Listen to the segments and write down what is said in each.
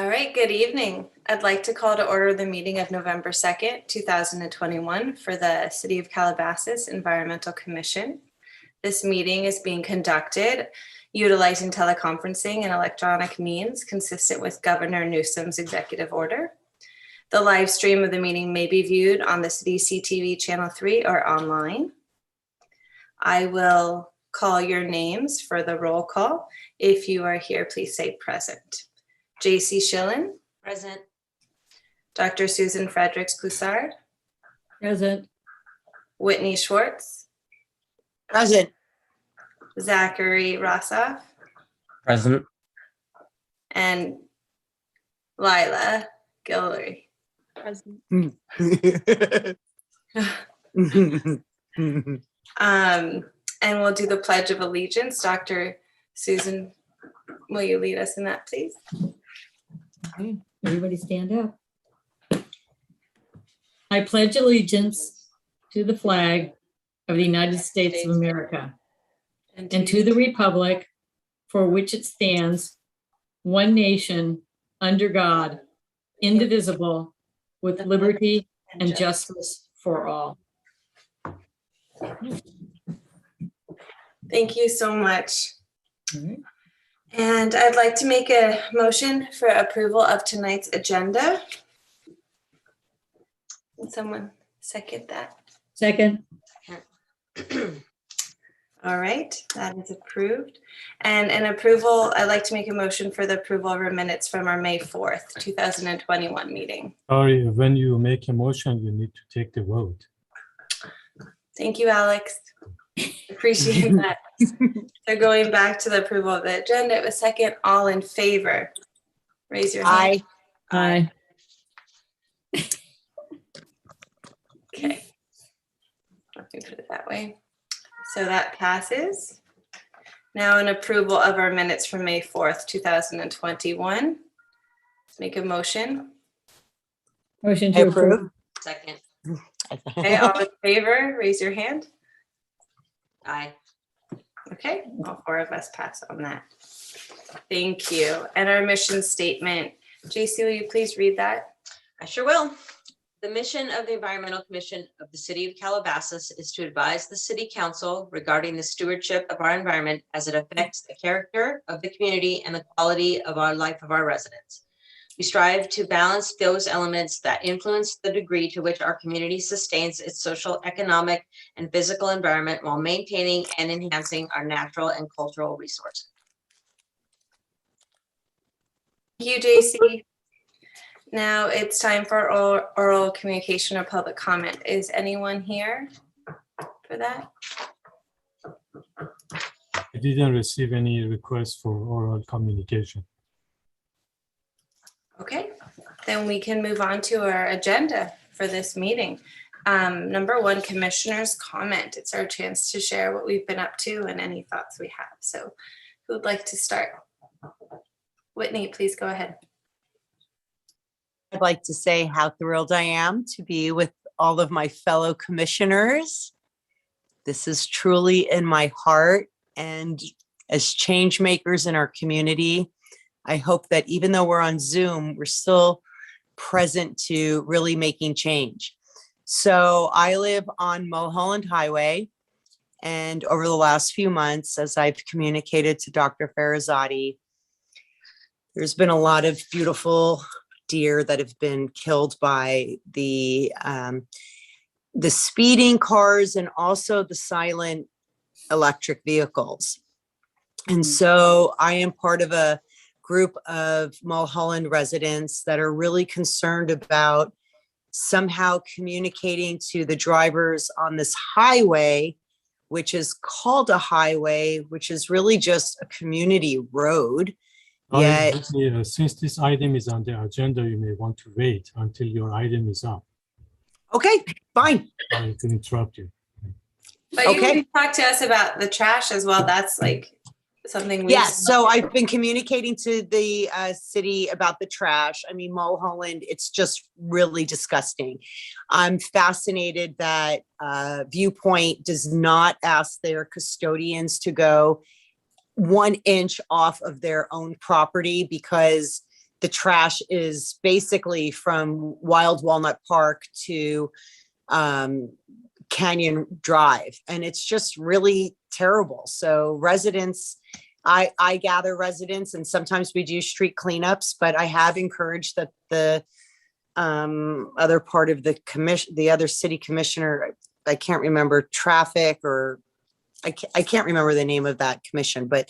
All right, good evening. I'd like to call to order the meeting of November 2nd, 2021 for the City of Calabasas Environmental Commission. This meeting is being conducted utilizing teleconferencing and electronic means consistent with Governor Newsom's executive order. The live stream of the meeting may be viewed on the City CTV Channel 3 or online. I will call your names for the roll call. If you are here, please say present. J.C. Schillen. Present. Dr. Susan Fredericks-Coussard. Present. Whitney Schwartz. Present. Zachary Rossoff. Present. And Lila Guillory. Present. And we'll do the Pledge of Allegiance. Dr. Susan, will you lead us in that, please? Okay, everybody stand up. I pledge allegiance to the flag of the United States of America and to the republic for which it stands, one nation, under God, indivisible, with liberty and justice for all. Thank you so much. All right. And I'd like to make a motion for approval of tonight's agenda. Can someone second that? Second. All right, that is approved. And an approval, I'd like to make a motion for the approval of our minutes from our May 4th, 2021 meeting. Sorry, when you make a motion, you need to take the vote. Thank you, Alex. Appreciate that. So going back to the approval of the agenda, it was second. All in favor, raise your hand. Aye. Okay. Let me put it that way. So that passes. Now an approval of our minutes from May 4th, 2021. Let's make a motion. Motion to approve. Second. Okay, all in favor, raise your hand. Aye. Okay, all four of us pass on that. Thank you. And our mission statement. JC, will you please read that? I sure will. The mission of the Environmental Commission of the City of Calabasas is to advise the City Council regarding the stewardship of our environment as it affects the character of the community and the quality of our life of our residents. We strive to balance those elements that influence the degree to which our community sustains its social, economic, and physical environment while maintaining and enhancing our natural and cultural resources. Thank you, JC. Now it's time for oral communication or public comment. Is anyone here for that? I didn't receive any requests for oral communication. Okay, then we can move on to our agenda for this meeting. Number one, commissioners' comment. It's our chance to share what we've been up to and any thoughts we have. So who would like to start? Whitney, please go ahead. I'd like to say how thrilled I am to be with all of my fellow commissioners. This is truly in my heart, and as change makers in our community, I hope that even though we're on Zoom, we're still present to really making change. So I live on Mulholland Highway, and over the last few months, as I've communicated to Dr. Farazadi, there's been a lot of beautiful deer that have been killed by the speeding cars and also the silent electric vehicles. And so I am part of a group of Mulholland residents that are really concerned about somehow communicating to the drivers on this highway, which is called a highway, which is really just a community road. Yet, Since this item is on the agenda, you may want to wait until your item is up. okay, fine. I can interrupt you. But you Okay. can talk to us about the trash as well. That's like something we. Yes, so I've been communicating to the city about the trash. I mean, Mulholland, it's just really disgusting. I'm fascinated that Viewpoint does not ask their custodians to go 1 inch off of their own property because the trash is basically from Wild Walnut Park to Canyon Drive. And it's just really terrible. So residents, I gather residents, and sometimes we do street cleanups, but I have encouraged that the other part of the commission, the other city commissioner, I can't remember, traffic, or I can't remember the name of that commission, but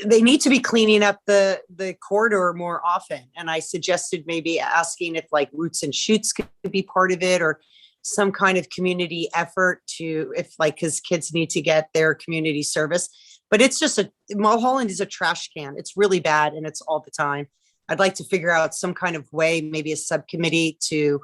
they need to be cleaning up the corridor more often. And I suggested maybe asking if like Roots and Shoots could be part of it, or some kind of community effort to, if like, because kids need to get their community service. But it's just Mulholland is a trash can. It's really bad, and it's all the time. I'd like to figure out some kind of way, maybe a subcommittee, to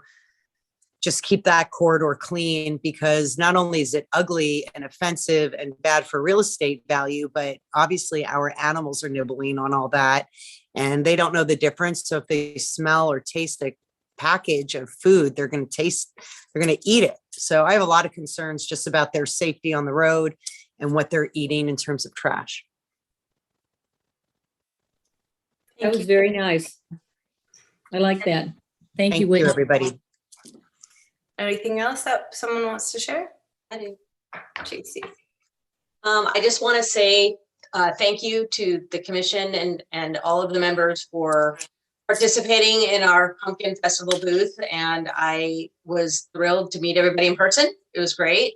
just keep that corridor clean, because not only is it ugly and offensive and bad for real estate value, but obviously our animals are nibbling on all that and they don't know the difference. So if they smell or taste a package of food, they're going to eat it. So I have a lot of concerns just about their safety on the road and what they're eating in terms of trash. That was very nice. I like that. Thank you, Whitney. Everybody. Anything else that someone wants to share? I do. JC. I just want to say thank you to the commission and all of the members for participating in our pumpkin festival booth. And I was thrilled to meet everybody in person. It was great.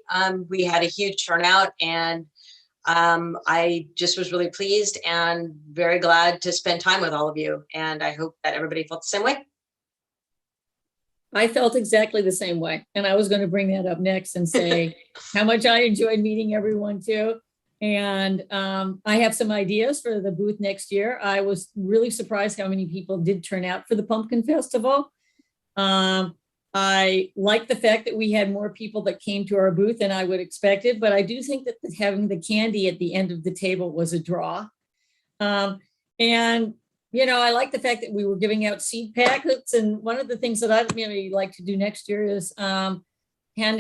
We had a huge turnout, and I just was really pleased and very glad to spend time with all of you. And I hope that everybody felt the same way. I felt exactly the same way. And I was going to bring that up next and say how much I enjoyed meeting everyone too. And I have some ideas for the booth next year. I was really surprised how many people did turn out for the Pumpkin Festival. I like the fact that we had more people that came to our booth than I would expect it, but I do think that having the candy at the end of the table was a draw. And you know, I like the fact that we were giving out seed packets. And one of the things that I'd really like to do next year is hand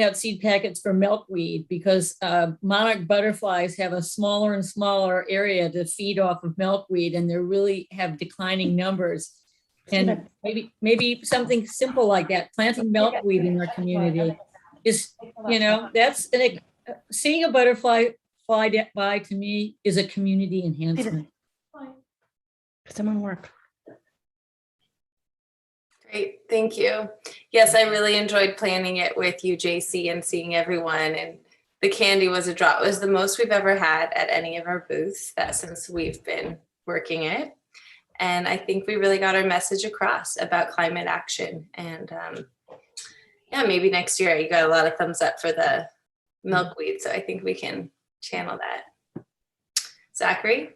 out seed packets for milkweed, because monarch butterflies have a smaller and smaller area to feed off of milkweed, and they really have declining numbers. And maybe something simple like that, planting milkweed in our community is, you know, seeing a butterfly fly by to me is a community enhancement. Someone work. Great, thank you. Yes, I really enjoyed planning it with you, JC, and seeing everyone. And the candy was a draw. It was the most we've ever had at any of our booths since we've been working it. And I think we really got our message across about climate action. And yeah, maybe next year you got a lot of thumbs up for the milkweed. So I think we can channel that. Zachary?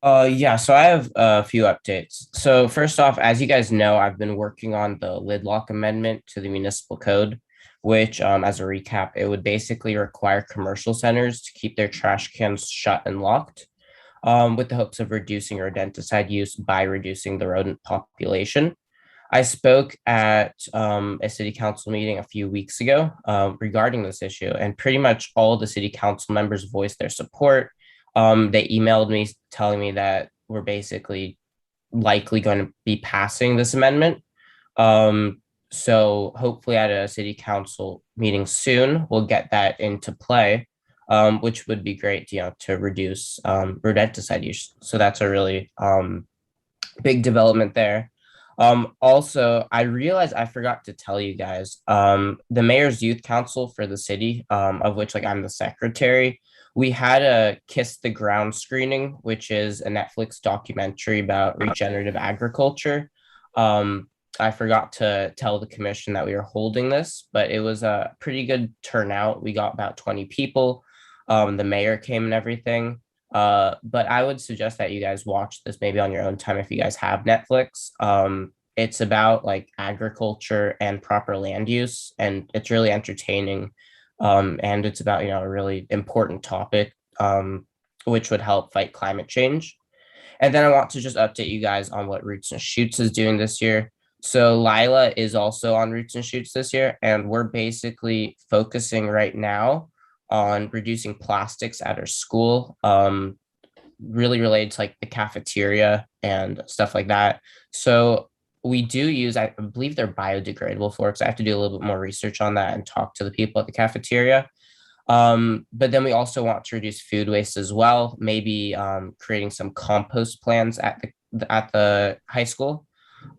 Yeah, so I have a few updates. So first off, as you guys know, I've been working on the lid lock amendment to the municipal code, which as a recap, it would basically require commercial centers to keep their trash cans shut and locked, with the hopes of reducing rodenticide use by reducing the rodent population. I spoke at a city council meeting a few weeks ago regarding this issue, and pretty much all the city council members voiced their support. They emailed me telling me that we're basically likely going to be passing this amendment. So hopefully at a city council meeting soon, we'll get that into play, which would be great, to reduce rodenticide use. So that's a really big development there. Also, I realized I forgot to tell you guys, the mayor's youth council for the city, of which I'm the secretary, we had a Kiss the Ground screening, which is a Netflix documentary about regenerative agriculture. I forgot to tell the commission that we were holding this, but it was a pretty good turnout. We got about 20 people. The mayor came and everything. But I would suggest that you guys watch this maybe on your own time if you guys have Netflix. It's about agriculture and proper land use, and it's really entertaining. And it's about, a really important topic, which would help fight climate change. And then I want to just update you guys on what Roots and Shoots is doing this year. So Lila is also on Roots and Shoots this year, and we're basically focusing right now on reducing plastics at our school. really related to like the cafeteria and stuff like that. So we do use, I believe they're biodegradable forks. I have to do a little bit more research on that and talk to the people at the cafeteria. But then we also want to reduce food waste as well, maybe creating some compost plans at the high school.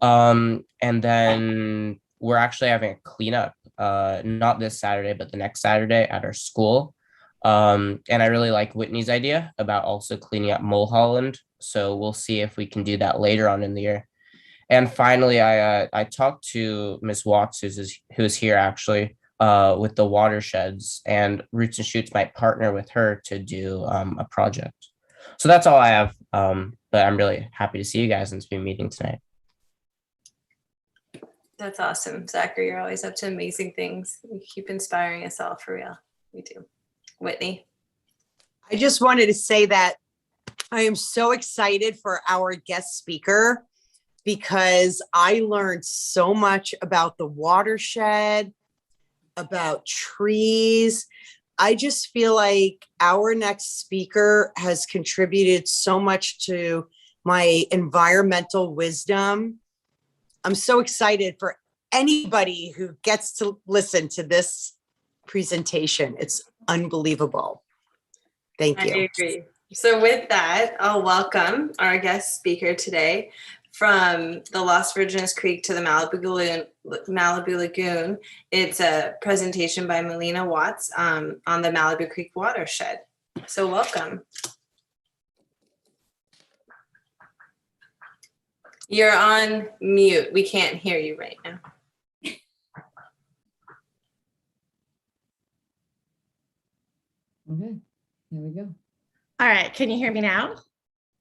And then we're actually having a cleanup, not this Saturday, but the next Saturday at our school. And I really like Whitney's idea about also cleaning up Mulholland. So we'll see if we can do that later on in the year. And finally, I talked to Ms. Watts, who's here actually, with the watersheds, and Roots and Shoots might partner with her to do a project. So that's all I have. But I'm really happy to see you guys and to be meeting tonight. That's awesome. Zachary, you're always up to amazing things. You keep inspiring us all, for real. We do. Whitney. I just wanted to say that I am so excited for our guest speaker because I learned so much about the watershed, about trees. I just feel like our next speaker has contributed so much to my environmental wisdom. I'm so excited for anybody who gets to listen to this presentation. It's unbelievable. Thank you. I agree. So with that, I'll welcome our guest speaker today from the Las Virginis Creek to the Malibu Lagoon. It's a presentation by Melina Watts on the Malibu Creek watershed. So welcome. You're on mute. We can't hear you right now. Okay, there we go. All right, can you hear me now?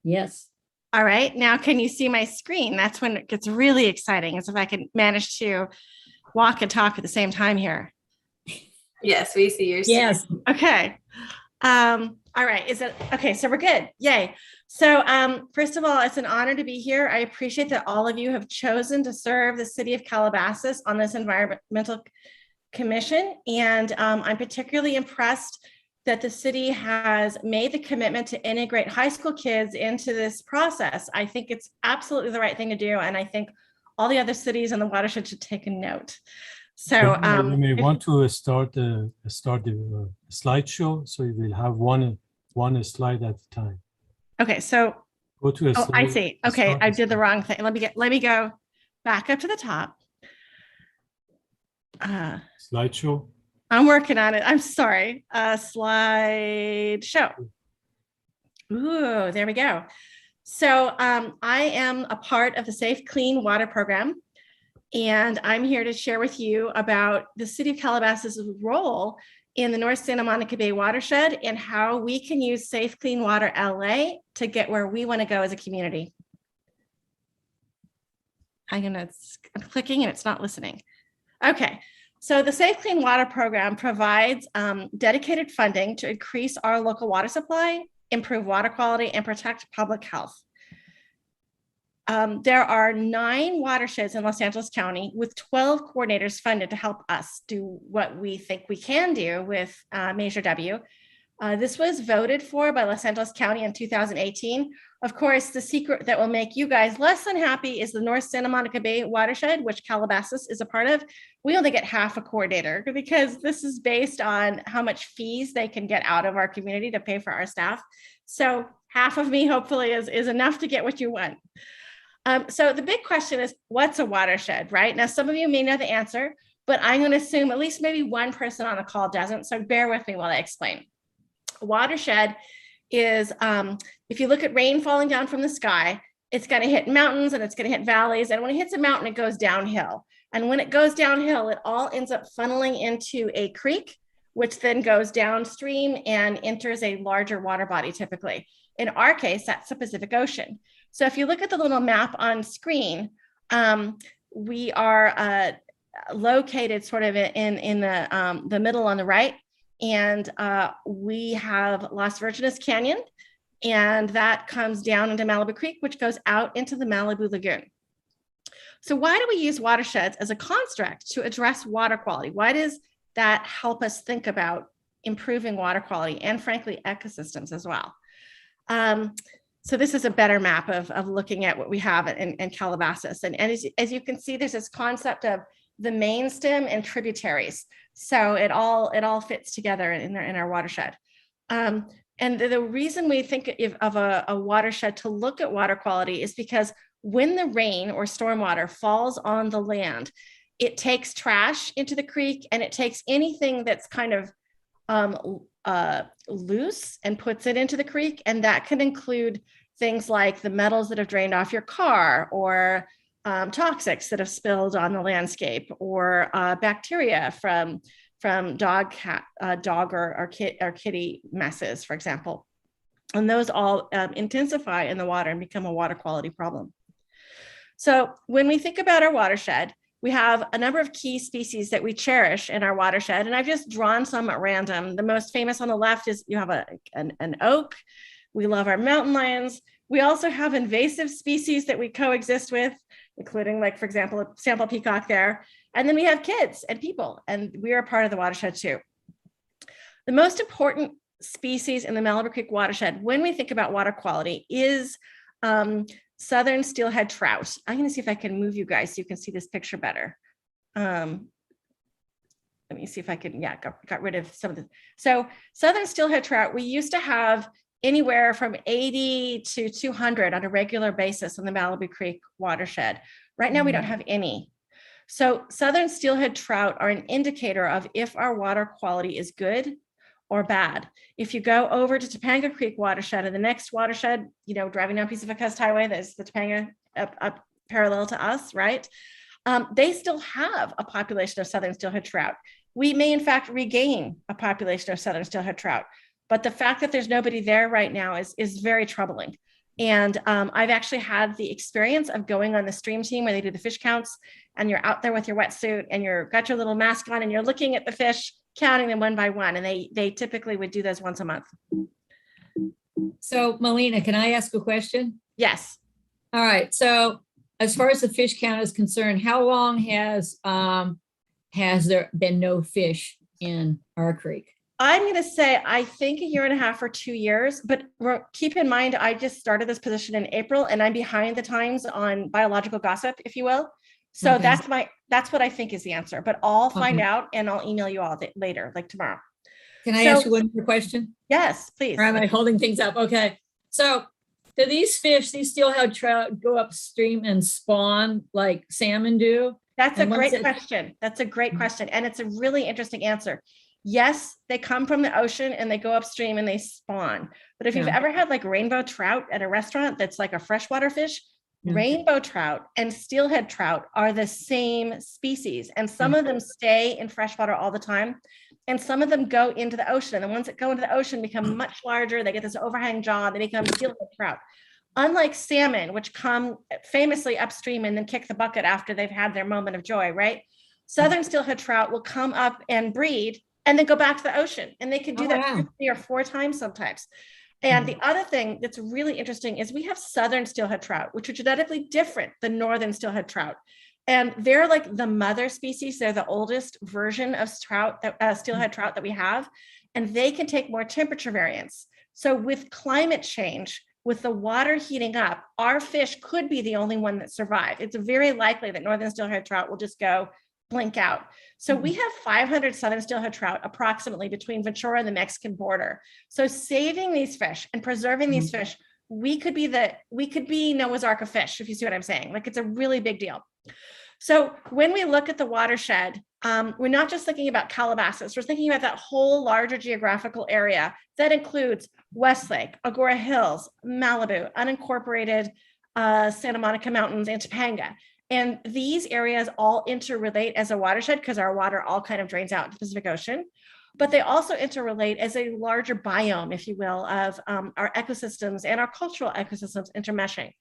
Yes. All right, now can you see my screen? That's when it gets really exciting, as if I can manage to walk and talk at the same time here. Yes, we see your Yes. Okay. All right, is it okay? So we're good. Yay. So first of all, it's an honor to be here. I appreciate that all of you have chosen to serve the city of Calabasas on this environmental commission. And I'm particularly impressed that the city has made the commitment to integrate high school kids into this process. I think it's absolutely the right thing to do. And I think all the other cities in the watershed should take a note. So you may want to start the slideshow, so you will have one slide at a time. okay, so Go to a slide. I see. Okay, I did the wrong thing. Let me go back up to the top. Slideshow. I'm working on it. I'm sorry. Slideshow. Ooh, there we go. So I am a part of the Safe Clean Water Program, and I'm here to share with you about the City of Calabasas' role in the North Santa Monica Bay watershed and how we can use Safe Clean Water LA to get where we want to go as a community. I'm clicking and it's not listening. Okay. So the Safe Clean Water Program provides dedicated funding to increase our local water supply, improve water quality, and protect public health. There are 9 watersheds in Los Angeles County with 12 coordinators funded to help us do what we think we can do with Measure W. This was voted for by Los Angeles County in 2018. Of course, the secret that will make you guys less than happy is the North Santa Monica Bay watershed, which Calabasas is a part of. We only get half a coordinator because this is based on how much fees they can get out of our community to pay for our staff. So half of me hopefully is enough to get what you want. So the big question is, what's a watershed, right? Now, some of you may know the answer, but I'm going to assume at least maybe one person on the call doesn't. So bear with me while I explain. A watershed is, if you look at rain falling down from the sky, it's going to hit mountains and it's going to hit valleys. And when it hits a mountain, it goes downhill. And when it goes downhill, it all ends up funneling into a creek, which then goes downstream and enters a larger water body typically. In our case, that's the Pacific Ocean. So if you look at the little map on screen, we are located sort of in the middle on the right. And we have Las Virginis Canyon, and that comes down into Malibu Creek, which goes out into the Malibu Lagoon. So why do we use watersheds as a construct to address water quality? Why does that help us think about improving water quality and frankly, ecosystems as well? So this is a better map of looking at what we have in Calabasas. And as you can see, there's this concept of the main stem and tributaries. So it all fits together in our watershed. And the reason we think of a watershed to look at water quality is because when the rain or stormwater falls on the land, it takes trash into the creek, and it takes anything that's kind of loose and puts it into the creek. And that can include things like the metals that have drained off your car, or toxics that have spilled on the landscape, or bacteria from dog or kitty messes, for example. And those all intensify in the water and become a water quality problem. So when we think about our watershed, we have a number of key species that we cherish in our watershed. And I've just drawn some at random. The most famous on the left is you have an oak. We love our mountain lions. We also have invasive species that we coexist with, including, like, for example, a sample peacock there. And then we have kids and people, and we are a part of the watershed too. The most important species in the Malibu Creek watershed, when we think about water quality, is southern steelhead trout. I'm going to see if I can move you guys so you can see this picture better. Let me see if I can, got rid of some of the. So southern steelhead trout, we used to have anywhere from 80 to 200 on a regular basis in the Malibu Creek watershed. Right now, we don't have any. So southern steelhead trout are an indicator of if our water quality is good or bad. If you go over to Topanga Creek watershed, and the next watershed, driving down Pacific Coast Highway, there's the Topanga up parallel to us, right? They still have a population of southern steelhead trout. We may in fact regain a population of southern steelhead trout, but the fact that there's nobody there right now is very troubling. And I've actually had the experience of going on the stream team where they do the fish counts, and you're out there with your wetsuit and got your little mask on, and you're looking at the fish, counting them one by one. And they typically would do those once a month. So Melina, can I ask a question? Yes. All right. So as far as the fish count is concerned, how long has there been no fish in our creek? I'm going to say, I think 1.5 years or 2 years, but keep in mind, I just started this position in April, and I'm behind the times on biological gossip, if you will. So Okay. that's what I think is the answer, but I'll find out and I'll email you all later, like tomorrow. Can I ask you one more question? Yes, please. Or am I holding things up? Okay. So do these fish, these steelhead trout, go upstream and spawn like salmon do? That's a And great once question. That's a great question. And it's a really interesting answer. Yes, they come from the ocean and they go upstream and they spawn. But if you've Yeah. ever had like rainbow trout at a restaurant that's like a freshwater fish, Yeah. rainbow trout and steelhead trout are the same species. And some of them stay in freshwater all the time. And some of them go into the ocean. And the ones that go into the ocean become much larger. They get this overhang jaw. They become steelhead trout. Unlike salmon, which come famously upstream and then kick the bucket after they've had their moment of joy, right? Southern steelhead trout will come up and breed and then go back to the ocean. And they can do that 2, 3, or 4 times sometimes. And the other thing that's really interesting is we have southern steelhead trout, which are genetically different than northern steelhead trout. And they're like the mother species. They're the oldest version of trout, steelhead trout that we have. And they can take more temperature variance. So with climate change, with the water heating up, our fish could be the only one that survive. It's very likely that northern steelhead trout will just go blink out. So we have 500 southern steelhead trout approximately between Ventura and the Mexican border. So saving these fish and preserving these fish, we could be Noah's Ark of fish, if you see what I'm saying. Like, it's a really big deal. So when we look at the watershed, we're not just thinking about Calabasas, we're thinking about that whole larger geographical area that includes Westlake, Agora Hills, Malibu, unincorporated Santa Monica Mountains, and Topanga. And these areas all interrelate as a watershed because our water all kind of drains out into the Pacific Ocean. But they also interrelate as a larger biome, if you will, of our ecosystems and our cultural ecosystems intermeshing.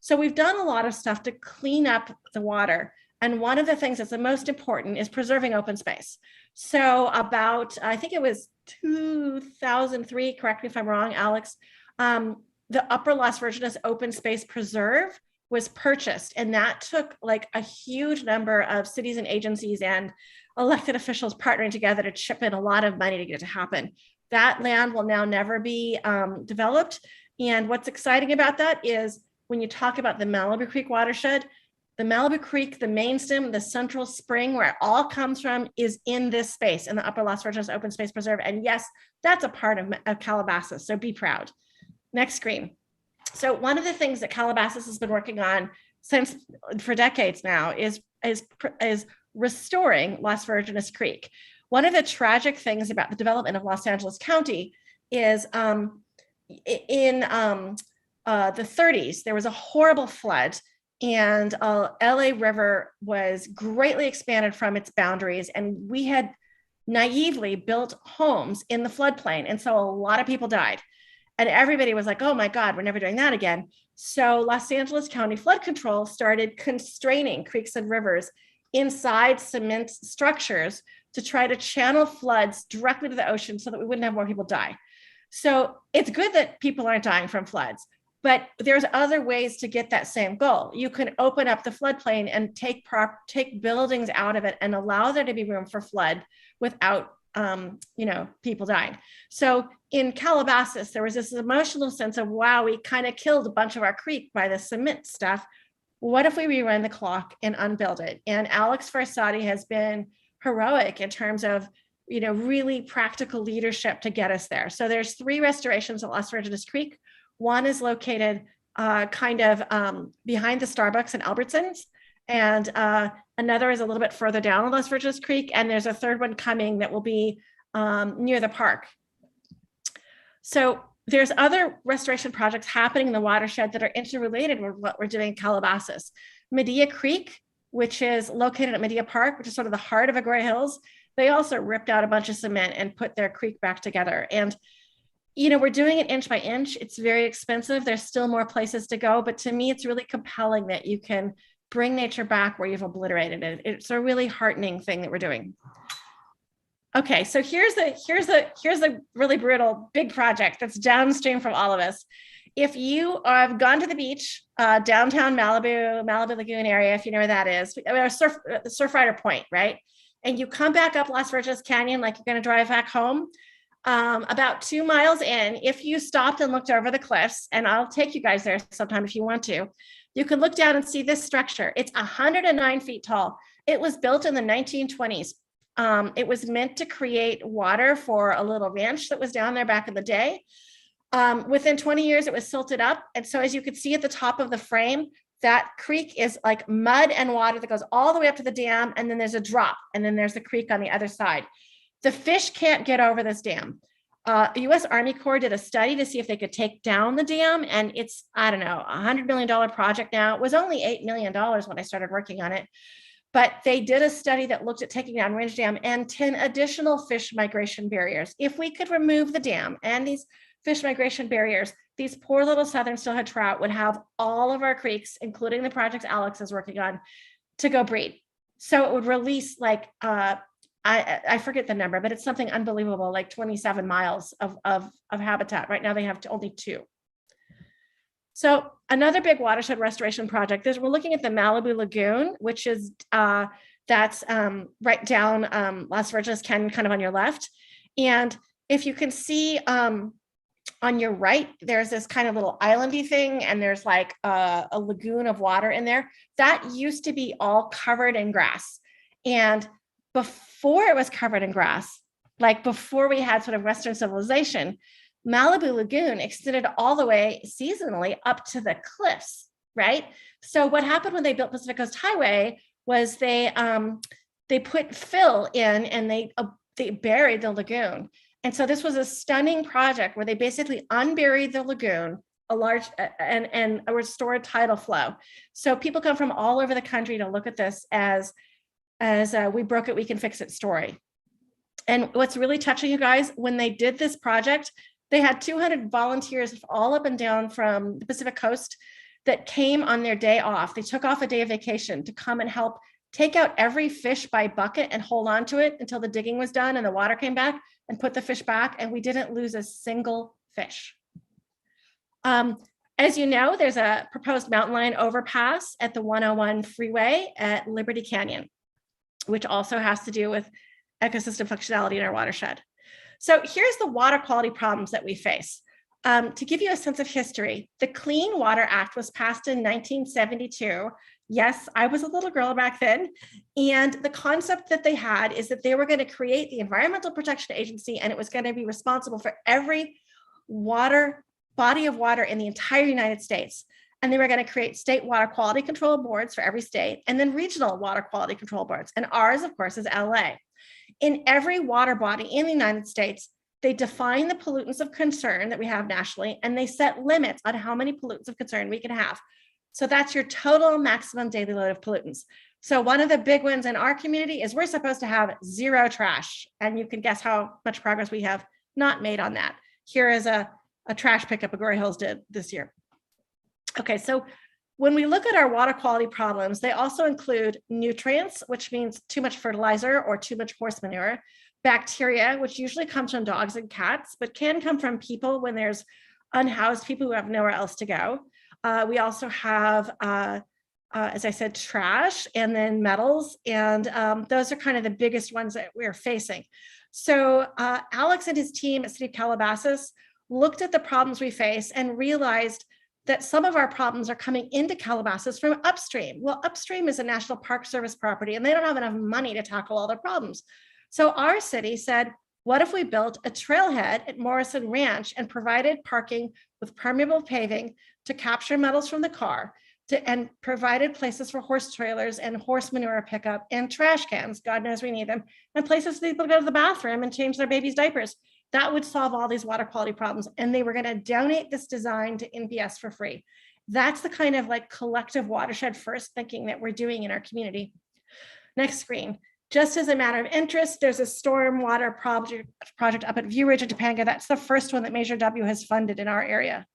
So we've done a lot of stuff to clean up the water. And one of the things that's the most important is preserving open space. So about, I think it was 2003, correct me if I'm wrong, Alex, the Upper Las Virgenes Open Space Preserve was purchased. And that took like a huge number of cities and agencies and elected officials partnering together to chip in a lot of money to get it to happen. That land will now never be developed. And what's exciting about that is when you talk about the Malibu Creek watershed, the Malibu Creek, the main stem, the central spring where it all comes from is in this space, in the Upper Las Virgenes Open Space Preserve. And yes, that's a part of Calabasas, so be proud. Next screen. So one of the things that Calabasas has been working on for decades now is restoring Las Virgenes Creek. One of the tragic things about the development of Los Angeles County is in the 30s, there was a horrible flood, and LA River was greatly expanded from its boundaries, and we had naively built homes in the floodplain, and so a lot of people died. And everybody was like, oh my God, we're never doing that again. So Los Angeles County Flood Control started constraining creeks and rivers inside cement structures to try to channel floods directly to the ocean so that we wouldn't have more people die. So it's good that people aren't dying from floods, but there's other ways to get that same goal. You can open up the floodplain and take buildings out of it and allow there to be room for flood without people dying. So in Calabasas, there was this emotional sense of, wow, we kind of killed a bunch of our creek by the cement stuff. What if we rerun the clock and unbuild it? And Alex Farsadi has been heroic in terms of, really practical leadership to get us there. So there's 3 restorations at Las Virgenes Creek. One is located behind the Starbucks and Albertsons. And another is a little bit further down on Las Virgenes Creek. And there's a third one coming that will be near the park. So there's other restoration projects happening in the watershed that are interrelated with what we're doing in Calabasas. Medea Creek, which is located at Medea Park, which is sort of the heart of Agoura Hills, they also ripped out a bunch of cement and put their creek back together. And we're doing it inch by inch. It's very expensive. There's still more places to go, but to me, it's really compelling that you can bring nature back where you've obliterated it. It's a really heartening thing that we're doing. Okay, so here's the really brutal big project that's downstream from all of us. If you have gone to the beach, downtown Malibu Lagoon area, if you know where that is, Surfrider Point, right? And you come back up Las Virgenes Canyon like you're going to drive back home. About 2 miles in, if you stopped and looked over the cliffs, and I'll take you guys there sometime if you want to, you can look down and see this structure. It's 109 feet tall. It was built in the 1920s. It was meant to create water for a little ranch that was down there back in the day. Within 20 years, it was silted up. And so as you could see at the top of the frame, that creek is like mud and water that goes all the way up to the dam. And then there's a drop. And then there's the creek on the other side. The fish can't get over this dam. U.S. Army Corps did a study to see if they could take down the dam. And it's, I don't know, $100 million project now. It was only $8 million when I started working on it. But they did a study that looked at taking down Ridge Dam and 10 additional fish migration barriers. If we could remove the dam and these fish migration barriers, these poor little southern steelhead trout would have all of our creeks, including the projects Alex is working on, to go breed. So it would release like, I forget the number, but it's something unbelievable, like 27 miles of habitat. Right now they have only 2. So another big watershed restoration project is we're looking at the Malibu Lagoon, which is that's right down Las Virgenes Canyon, kind of on your left. And if you can see on your right, there's this kind of little islandy thing, and there's like a lagoon of water in there. That used to be all covered in grass. And before it was covered in grass, like before we had sort of Western civilization, Malibu Lagoon extended all the way seasonally up to the cliffs, right? So what happened when they built Pacific Coast Highway was they put fill in and they buried the lagoon. And so this was a stunning project where they basically unburied the lagoon, a large and restored tidal flow. So people come from all over the country to look at this as we broke it, we can fix it story. And what's really touching, you guys, when they did this project, they had 200 volunteers all up and down from the Pacific Coast that came on their day off. They took off a day of vacation to come and help take out every fish by bucket and hold on to it until the digging was done and the water came back and put the fish back. And we didn't lose a single fish. As you know, there's a proposed mountain lion overpass at the 101 freeway at Liberty Canyon, which also has to do with ecosystem functionality in our watershed. So here's the water quality problems that we face. To give you a sense of history, the Clean Water Act was passed in 1972. Yes, I was a little girl back then. And the concept that they had is that they were going to create the Environmental Protection Agency, and it was going to be responsible for every body of water in the entire United States. And they were going to create state water quality control boards for every state, and then regional water quality control boards. And ours, of course, is LA. In every water body in the United States, they define the pollutants of concern that we have nationally, and they set limits on how many pollutants of concern we can have. So that's your total maximum daily load of pollutants. So one of the big ones in our community is we're supposed to have zero trash. And you can guess how much progress we have not made on that. Here is a trash pickup Agoura Hills did this year. Okay, so when we look at our water quality problems, they also include nutrients, which means too much fertilizer or too much horse manure, bacteria, which usually comes from dogs and cats, but can come from people when there's unhoused people who have nowhere else to go. We also have, as I said, trash, and then metals, and those are kind of the biggest ones that we're facing. So Alex and his team at City of Calabasas looked at the problems we face and realized that some of our problems are coming into Calabasas from upstream. Well, upstream is a National Park Service property, and they don't have enough money to tackle all their problems. So our city said, what if we built a trailhead at Morrison Ranch and provided parking with permeable paving to capture metals from the car, and provided places for horse trailers and horse manure pickup and trash cans, God knows we need them, and places for people to go to the bathroom and change their baby's diapers. That would solve all these water quality problems. And they were going to donate this design to NPS for free. That's the kind of like collective watershed first thinking that we're doing in our community. Next screen. Just as a matter of interest, there's a stormwater project up at View Ridge in Topanga. That's the first one that Measure W has funded in our area.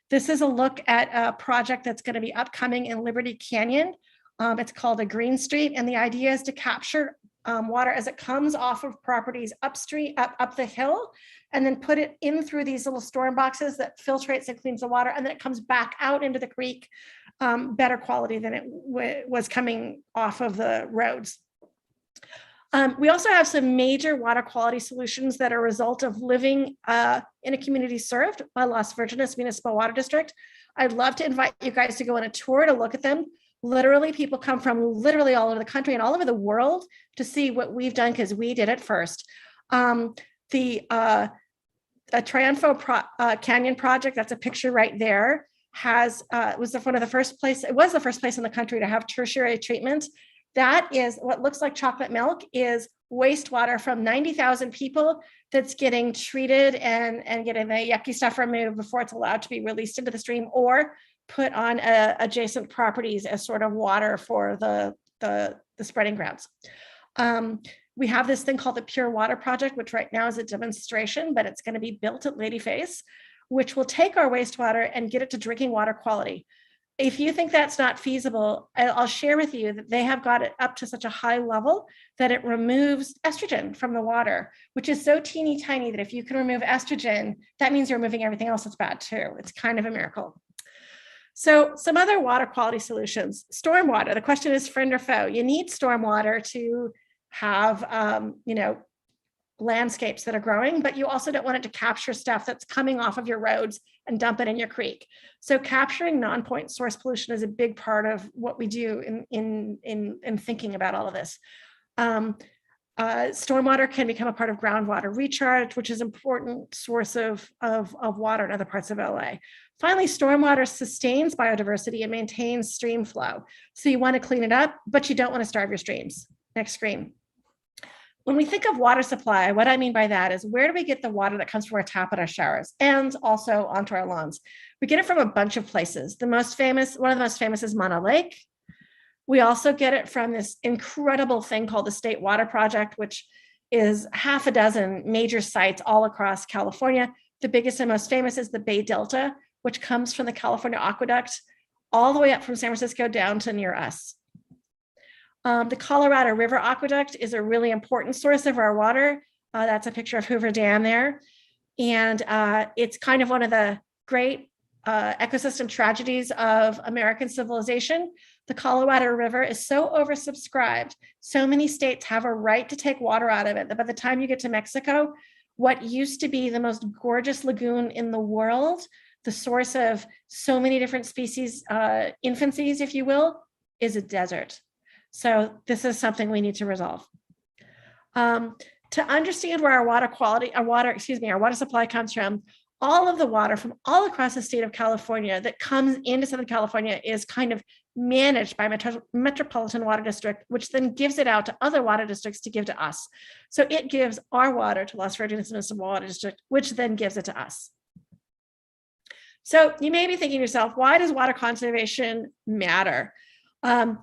This is a look at a project that's going to be upcoming in Liberty Canyon. It's called a Green Street, and the idea is to capture water as it comes off of properties upstream, up the hill, and then put it in through these little storm boxes that filtrates and cleans the water, and then it comes back out into the creek, better quality than it was coming off of the roads. We also have some major water quality solutions that are a result of living in a community served by Las Virginis Municipal Water District. I'd love to invite you guys to go on a tour to look at them. Literally, people come from literally all over the country and all over the world to see what we've done because we did it first. The Triunfo Canyon project, that's a picture right there, was one of the first place. It was the first place in the country to have tertiary treatment. That is what looks like chocolate milk, is wastewater from 90,000 people that's getting treated and getting the yucky stuff removed before it's allowed to be released into the stream or put on adjacent properties as sort of water for the spreading grounds. We have this thing called the Pure Water Project, which right now is a demonstration, but it's going to be built at Ladyface, which will take our wastewater and get it to drinking water quality. If you think that's not feasible, I'll share with you that they have got it up to such a high level that it removes estrogen from the water, which is so teeny tiny that if you can remove estrogen, that means you're removing everything else that's bad too. It's kind of a miracle. So some other water quality solutions. Stormwater, the question is friend or foe. You need stormwater to have, landscapes that are growing, but you also don't want it to capture stuff that's coming off of your roads and dump it in your creek. So capturing non-point source pollution is a big part of what we do in thinking about all of this. Stormwater can become a part of groundwater recharge, which is an important source of water in other parts of LA. Finally, stormwater sustains biodiversity and maintains stream flow. So you want to clean it up, but you don't want to starve your streams. Next screen. When we think of water supply, what I mean by that is where do we get the water that comes from our tap and our showers and also onto our lawns? We get it from a bunch of places. One of the most famous is Mono Lake. We also get it from this incredible thing called the State Water Project, which is half a dozen major sites all across California. The biggest and most famous is the Bay Delta, which comes from the California Aqueduct all the way up from San Francisco down to near us. The Colorado River Aqueduct is a really important source of our water. That's a picture of Hoover Dam there. And it's kind of one of the great ecosystem tragedies of American civilization. The Colorado River is so oversubscribed. So many states have a right to take water out of it that by the time you get to Mexico, what used to be the most gorgeous lagoon in the world, the source of so many different species, infancies, if you will, is a desert. So this is something we need to resolve. To understand where our water supply comes from, all of the water from all across the state of California that comes into Southern California is kind of managed by Metropolitan Water District, which then gives it out to other water districts to give to us. So it gives our water to Las Virgenes Municipal Water District, which then gives it to us. So you may be thinking to yourself, why does water conservation matter?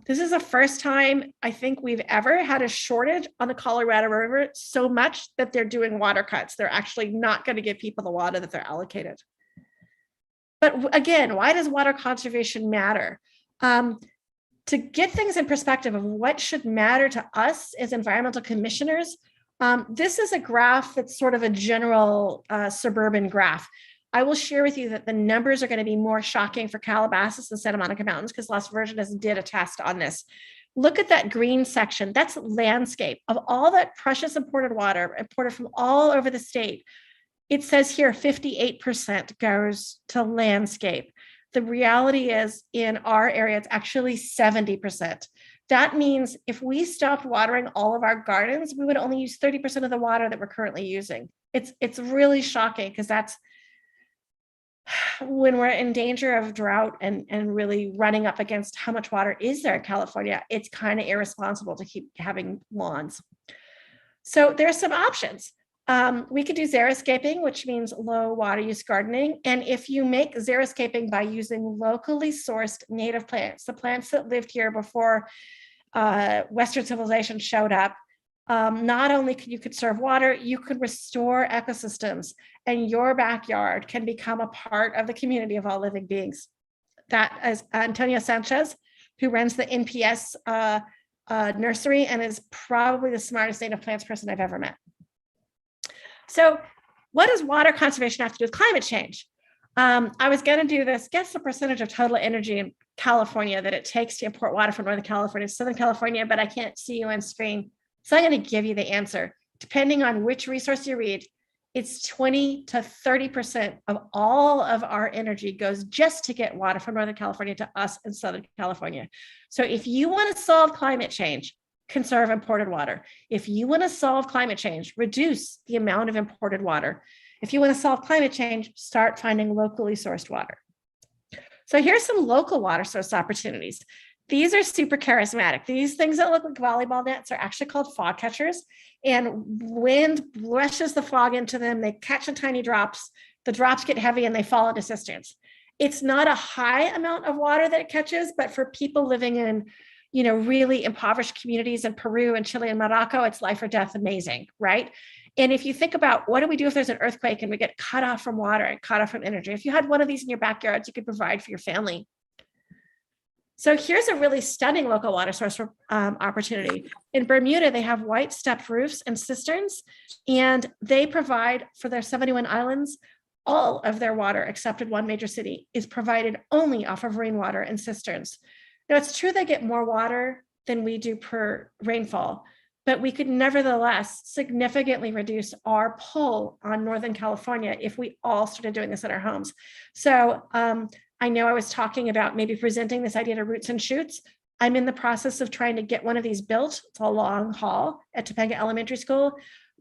This is the first time I think we've ever had a shortage on the Colorado River so much that they're doing water cuts. They're actually not going to give people the water that they're allocated. But again, why does water conservation matter? To get things in perspective of what should matter to us as environmental commissioners, this is a graph that's sort of a general suburban graph. I will share with you that the numbers are going to be more shocking for Calabasas and Santa Monica Mountains because Las Virgenes did a test on this. Look at that green section. That's landscape. Of all that precious imported water imported from all over the state, it says here 58% goes to landscape. The reality is in our area, it's actually 70%. That means if we stopped watering all of our gardens, we would only use 30% of the water that we're currently using. It's really shocking because that's when we're in danger of drought and really running up against how much water is there in California, it's kind of irresponsible to keep having lawns. So there's some options. We could do xeriscaping, which means low water use gardening. And if you make xeriscaping by using locally sourced native plants, the plants that lived here before Western civilization showed up, not only could you conserve water, you could restore ecosystems, and your backyard can become a part of the community of all living beings. That is Antonio Sanchez, who runs the NPS nursery and is probably the smartest native plants person I've ever met. So what does water conservation have to do with climate change? I was going to do this, guess the percentage of total energy in California that it takes to import water from Northern California to Southern California, but I can't see you on screen. So I'm going to give you the answer. Depending on which resource you read, it's 20 to 30% of all of our energy goes just to get water from Northern California to us in Southern California. So if you want to solve climate change, conserve imported water. If you want to solve climate change, reduce the amount of imported water. If you want to solve climate change, start finding locally sourced water. So here's some local water source opportunities. These are super charismatic. These things that look like volleyball nets are actually called fog catchers, and wind brushes the fog into them. They catch in tiny drops. The drops get heavy and they fall into cisterns. It's not a high amount of water that it catches, but for people living in, really impoverished communities in Peru and Chile and Morocco, it's life or death amazing, right? And if you think about what do we do if there's an earthquake and we get cut off from water and cut off from energy? If you had one of these in your backyards, you could provide for your family. So here's a really stunning local water source opportunity. In Bermuda, they have white stepped roofs and cisterns, and they provide for their 71 islands, all of their water, except in one major city, is provided only off of rainwater and cisterns. Now, it's true they get more water than we do per rainfall, but we could nevertheless significantly reduce our pull on Northern California if we all started doing this at our homes. So I know I was talking about maybe presenting this idea to Roots and Shoots. I'm in the process of trying to get one of these built. It's a long haul at Topanga Elementary School.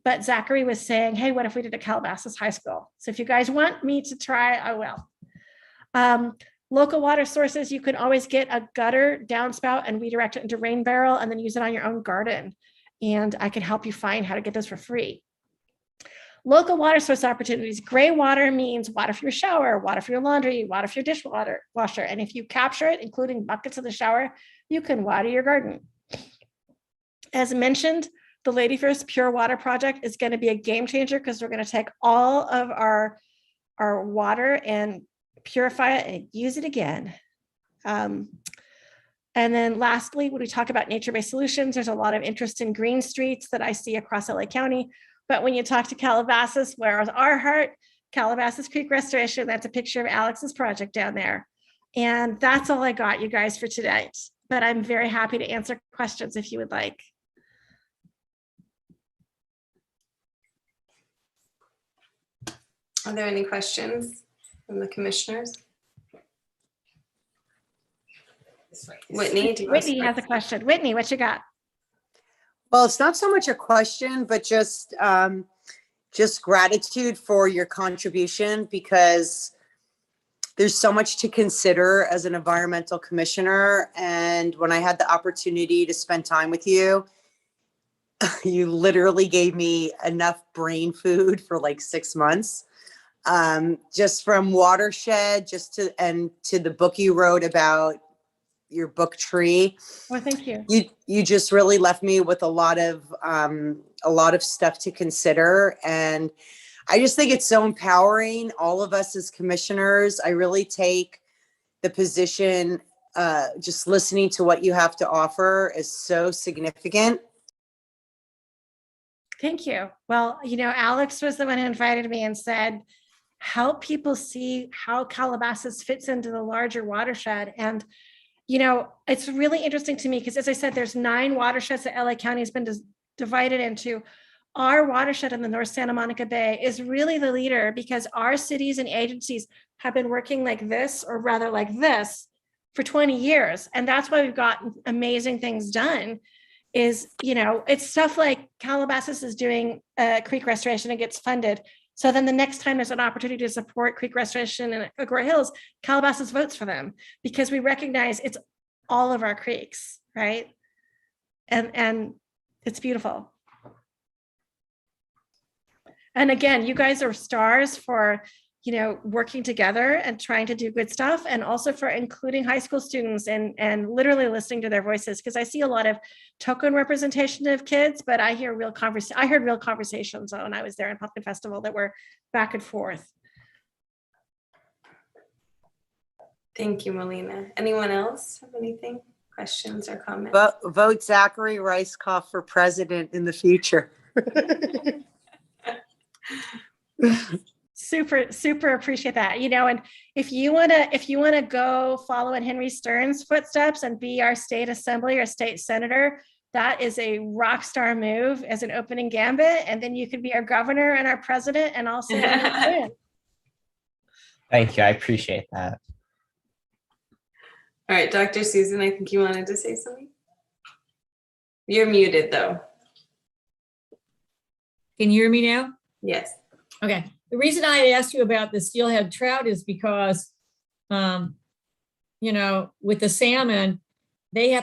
But Zachary was saying, hey, what if we did a Calabasas High School? So if you guys want me to try, I will. Local water sources, you can always get a gutter downspout and redirect it into rain barrel and then use it on your own garden. And I can help you find how to get those for free. Local water source opportunities. Gray water means water for your shower, water for your laundry, water for your dishwasher. And if you capture it, including buckets in the shower, you can water your garden. As mentioned, the Lady First Pure Water Project is going to be a game changer because we're going to take all of our water and purify it and use it again. And then lastly, when we talk about nature-based solutions, there's a lot of interest in green streets that I see across LA County. But when you talk to Calabasas, where is our heart? Calabasas Creek Restoration, that's a picture of Alex's project down there. And that's all I got, you guys, for today. But I'm very happy to answer questions if you would like. Are there any questions from the commissioners? Whitney, do you want to Whitney has a start? question. Whitney, what you got? Well, it's not so much a question, but just gratitude for your contribution, because there's so much to consider as an environmental commissioner. And when I had the opportunity to spend time with you, you literally gave me enough brain food for like 6 months. Just from Watershed, to the book you wrote about your book Tree. Well, thank you. You just really left me with a lot of stuff to consider. And I just think it's so empowering, all of us as commissioners. I really take the position, just listening to what you have to offer is so significant. Thank you. Well, Alex was the one who invited me and said, help people see how Calabasas fits into the larger watershed. And, it's really interesting to me because, as I said, there's 9 watersheds that LA County has been divided into. Our watershed in the North Santa Monica Bay is really the leader because our cities and agencies have been working like this, or rather like this, for 20 years. And that's why we've gotten amazing things done. It's stuff like Calabasas is doing creek restoration and gets funded. So then the next time there's an opportunity to support creek restoration in Agora Hills, Calabasas votes for them because we recognize it's all of our creeks, right? And it's beautiful. And again, you guys are stars for, working together and trying to do good stuff, and also for including high school students and literally listening to their voices. Because I see a lot of token representation of kids, but I heard real conversations when I was there in Pumpkin Festival that were back and forth. Thank you, Melina. Anyone else have anything, questions or comments? Vote Zachary Ricecoff for president in the future. Super appreciate that. And if you want to go follow in Henry Stern's footsteps and be our state assembly or state senator, that is a rock star move as an opening gambit. And then you could be our governor and our president and also Thank you. I appreciate that. All right, Dr. Susan, I think you wanted to say something. You're muted though. Can you hear me now? Yes. Okay. The reason I asked you about the steelhead trout is because, with the salmon, they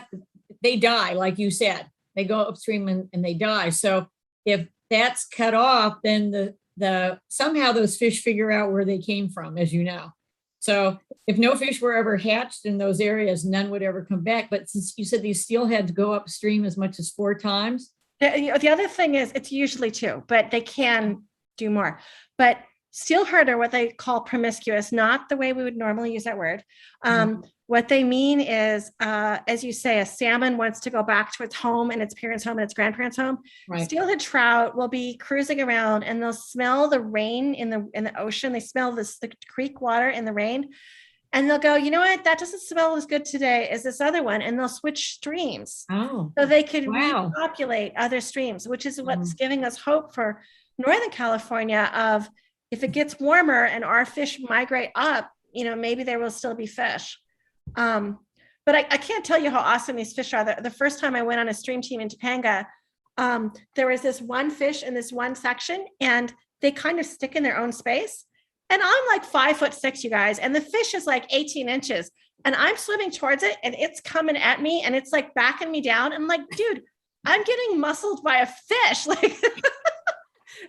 die, like you said. They go upstream and they die. So if that's cut off, then somehow those fish figure out where they came from, as you know. So if no fish were ever hatched in those areas, none would ever come back. But since you said these steelheads go upstream as much as 4 times. The other thing is it's usually 2, but they can do more. But steelhead are what they call promiscuous, not the way we would normally use that word. What they mean is, as you say, a salmon wants to go back to its home and its parents' home and its grandparents' home. Right. Steelhead trout will be cruising around and they'll smell the rain in the ocean. They smell the creek water in the rain. And they'll go, you know what? That doesn't smell as good today as this other one. And they'll switch streams. So they could repopulate other streams, which is what's giving us hope for Northern California of if it gets warmer and our fish migrate up, maybe there will still be fish. But I can't tell you how awesome these fish are. The first time I went on a stream team in Topanga, there was this one fish in this one section and they kind of stick in their own space. And I'm like 5'6", you guys, and the fish is like 18 inches and I'm swimming towards it and it's coming at me and it's like backing me down. I'm like, dude, I'm getting muscled by a fish. Like,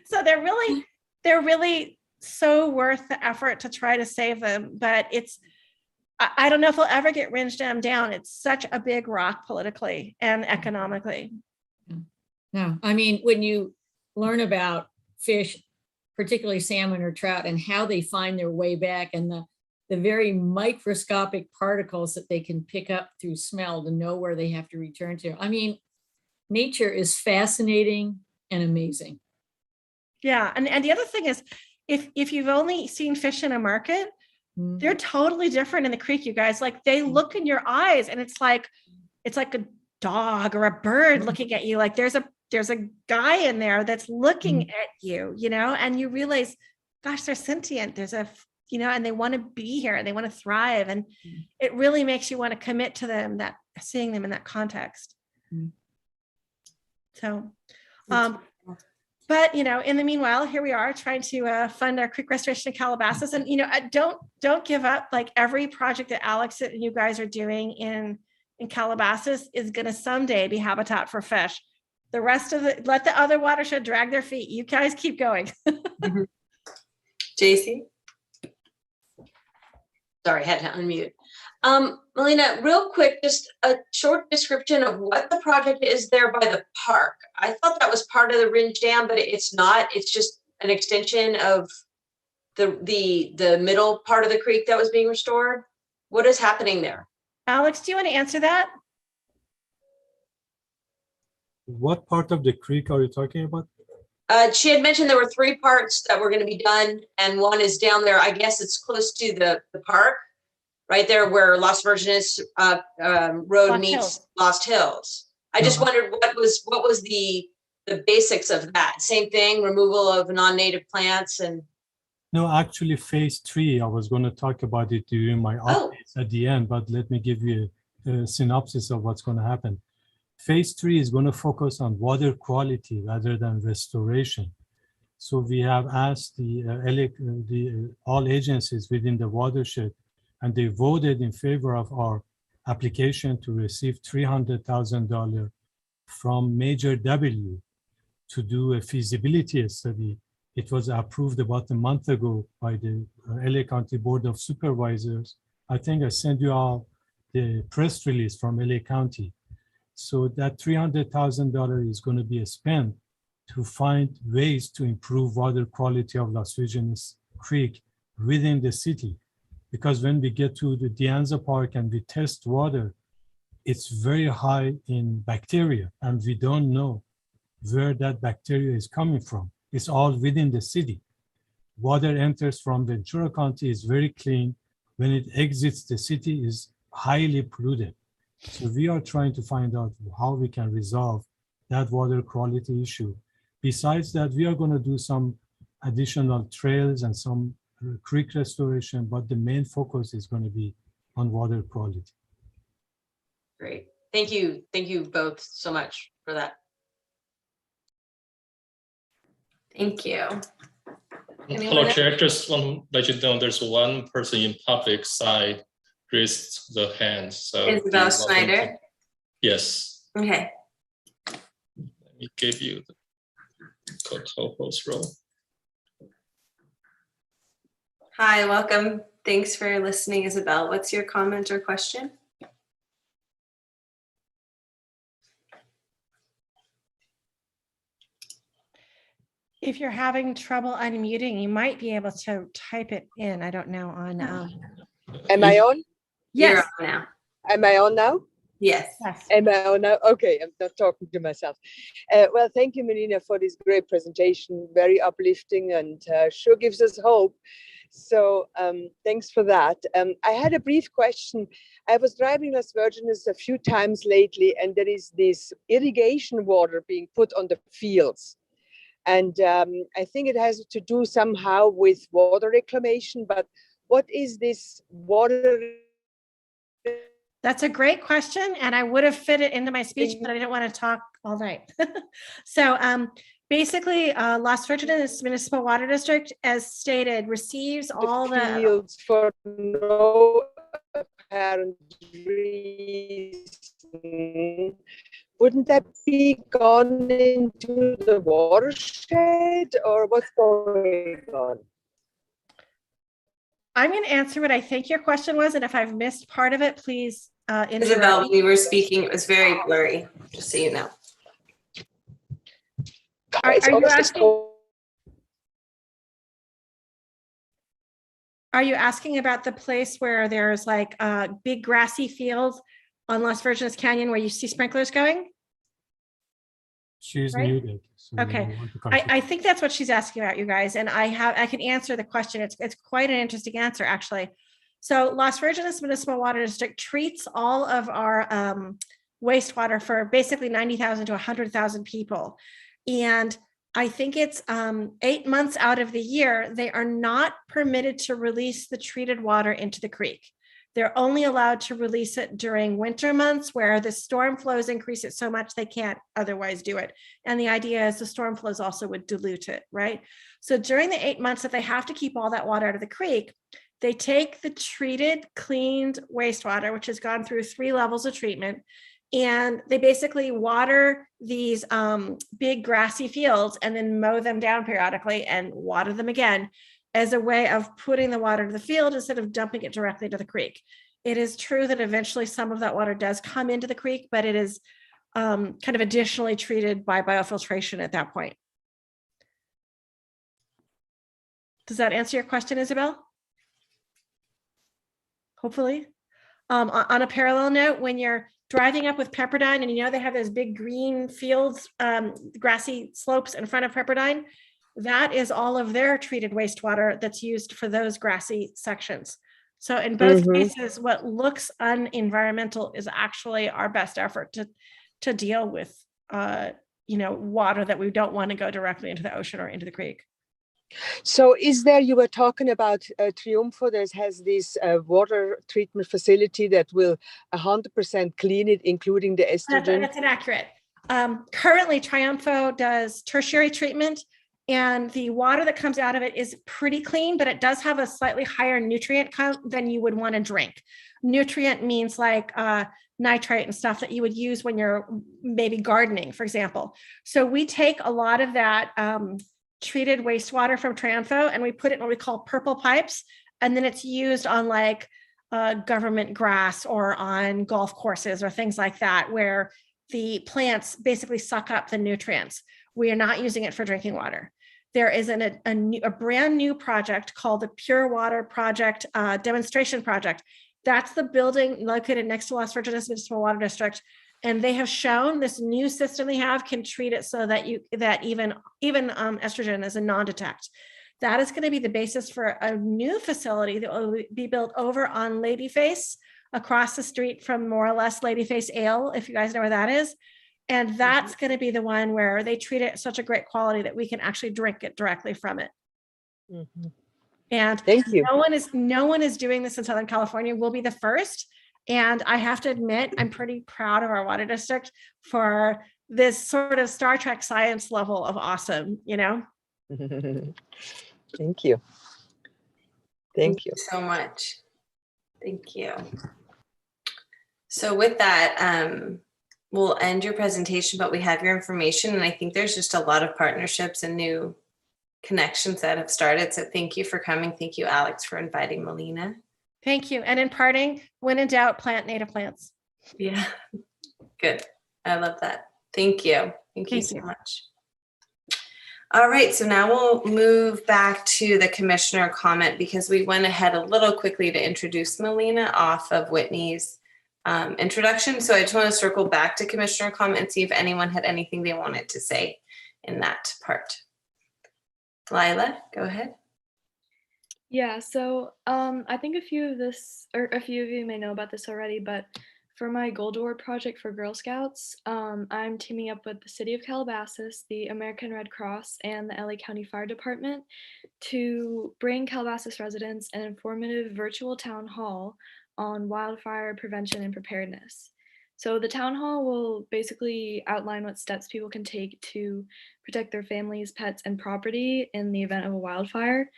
so they're really so worth the effort to try to save them. But I don't know if we'll ever get Ringe Dam down. It's such a big rock politically and economically. No, I mean, when you learn about fish, particularly salmon or trout, and how they find their way back and the very microscopic particles that they can pick up through smell to know where they have to return to. I mean, nature is fascinating and amazing. Yeah. And the other thing is, if you've only seen fish in a market, they're totally different in the creek, you guys. Like they look in your eyes and it's like a dog or a bird looking at you. Like there's a guy in there that's looking at you, and you realize gosh, they're sentient. There's a, and they want to be here and they want to thrive. And it really makes you want to commit to them, that seeing them in that context. So, but, in the meanwhile, here we are trying to fund our creek restoration in Calabasas. And, don't give up. Like every project that Alex and you guys are doing in Calabasas is going to someday be habitat for fish. The rest of it, let the other watershed drag their feet. You guys keep going. JC? Sorry, had to unmute. Melina, real quick, just a short description of what the project is there by the park. I thought that was part of the Ringe Dam, but it's not. It's just an extension of the middle part of the creek that was being restored. What is happening there? Alex, do you want to answer that? What part of the creek are you talking about? She had mentioned there were 3 parts that were going to be done, and one is down there. I guess it's close to the park, right there where Las Virginis road Lost meets Hills. Lost Hills. I just wondered what was the basics of that. Same thing, removal of non-native plants and. No, actually, phase 3, I was going to talk about it during my updates at the end, but let me give you a synopsis of what's going to happen. Phase 3 is going to focus on water quality rather than restoration. So we have asked all agencies within the watershed, and they voted in favor of our application to receive $300,000 from Major W to do a feasibility study. It was approved about a month ago by the LA County Board of Supervisors. I think I sent you all the press release from LA County. So that $300,000 is going to be spent to find ways to improve water quality of Las Virgenis Creek within the city. Because when we get to the Dianza Park and we test water, it's very high in bacteria, and we don't know where that bacteria is coming from. It's all within the city. Water enters from Ventura County is very clean. When it exits the city is highly polluted. So we are trying to find out how we can resolve that water quality issue. Besides that, we are going to do some additional trails and some creek restoration, but the main focus is going to be on water quality. Great. Thank you. Thank you both so much for that. Thank you. Hello, Chair. Just want to let you know there's one person in public side raised the hand. So Isabel Schneider? Yes. Okay. Let me give you the co-host role. Hi, welcome. Thanks for listening, Isabel. What's your comment or question? If you're having trouble unmuting, you might be able to type it in. I don't know on. Am I on? You're Yes. on now. Am I on now? Yes. Yes. Am I on now? Okay, I'm not talking to myself. Well, thank you, Melina, for this great presentation. Very uplifting and sure gives us hope. So thanks for that. I had a brief question. I was driving Las Virgenis a few times lately, and there is this irrigation water being put on the fields. And I think it has to do somehow with water reclamation, but what is this water? That's a great question. And I would have fit it into my speech, but I didn't want to talk all night. So basically, Las Virgenis Municipal Water District, as stated, receives all the fields for no apparent reason. Wouldn't that be gone into the watershed, or what's going on? I'm going to answer what I think your question was, and if I've missed part of it, please interrupt Isabel, me. when you were speaking, it was very blurry, just so you know. It's are you almost as asking- cold. Are you asking about the place where there's like big grassy fields on Las Virgenis Canyon where you see sprinklers going? She's Right? muted. So we Okay. don't want to confuse. I think that's what she's asking about, you guys, and I can answer the question. It's quite an interesting answer, actually. So Las Virgenis Municipal Water District treats all of our wastewater for basically 90,000 to 100,000 people, and I think it's 8 months out of the year, they are not permitted to release the treated water into the creek. They're only allowed to release it during winter months where the storm flows increase it so much they can't otherwise do it. And the idea is the storm flows also would dilute it, right? So during the 8 months that they have to keep all that water out of the creek, they take the treated, cleaned wastewater, which has gone through 3 levels of treatment, and they basically water these big grassy fields and then mow them down periodically and water them again as a way of putting the water to the field instead of dumping it directly into the creek. It is true that eventually some of that water does come into the creek, but it is kind of additionally treated by biofiltration at that point. Does that answer your question, Isabel? Hopefully. On a parallel note, when you're driving up with Pepperdine and you know they have those big green fields, grassy slopes in front of Pepperdine, that is all of their treated wastewater that's used for those grassy sections. So in both cases, what looks unenvironmental is actually our best effort to deal with, water that we don't want to go directly into the ocean or into the creek. So is there, you were talking about Triunfo that has this water treatment facility that will 100% clean it, including the estrogen? That's inaccurate. Currently, Triunfo does tertiary treatment, and the water that comes out of it is pretty clean, but it does have a slightly higher nutrient count than you would want to drink. Nutrient means like nitrate and stuff that you would use when you're maybe gardening, for example. So we take a lot of that treated wastewater from Triunfo and we put it in what we call purple pipes, and then it's used on like government grass or on golf courses or things like that, where the plants basically suck up the nutrients. We are not using it for drinking water. There is a brand new project called the Pure Water Project demonstration project. That's the building located next to Las Virginis Municipal Water District. And they have shown this new system they have can treat it so that even estrogen is a non-detect. That is going to be the basis for a new facility that will be built over on Ladyface, across the street from more or less Ladyface Ale, if you guys know where that is. And that's going to be the one where they treat it such a great quality that we can actually drink it directly from it. And Thank you. No one is doing this in Southern California. We'll be the first. And I have to admit, I'm pretty proud of our water district for this sort of Star Trek science level of awesome, Thank you. Thank you so much. Thank you. So with that, we'll end your presentation, but we have your information. And I think there's just a lot of partnerships and new connections that have started. So thank you for coming. Thank you, Alex, for inviting Melina. Thank you. And in parting, when in doubt, plant native plants. Yeah, good. I love that. Thank you. Thank you so much. All right, so now we'll move back to the commissioner comment because we went ahead a little quickly to introduce Melina off of Whitney's introduction. So I just want to circle back to commissioner comment and see if anyone had anything they wanted to say in that part. Lila, go ahead. Yeah, so I think a few of you may know about this already, but for my Gold Award project for Girl Scouts, I'm teaming up with the City of Calabasas, the American Red Cross, and the LA County Fire Department to bring Calabasas residents an informative virtual town hall on wildfire prevention and preparedness. So the town hall will basically outline what steps people can take to protect their families, pets, and property in the event of a wildfire.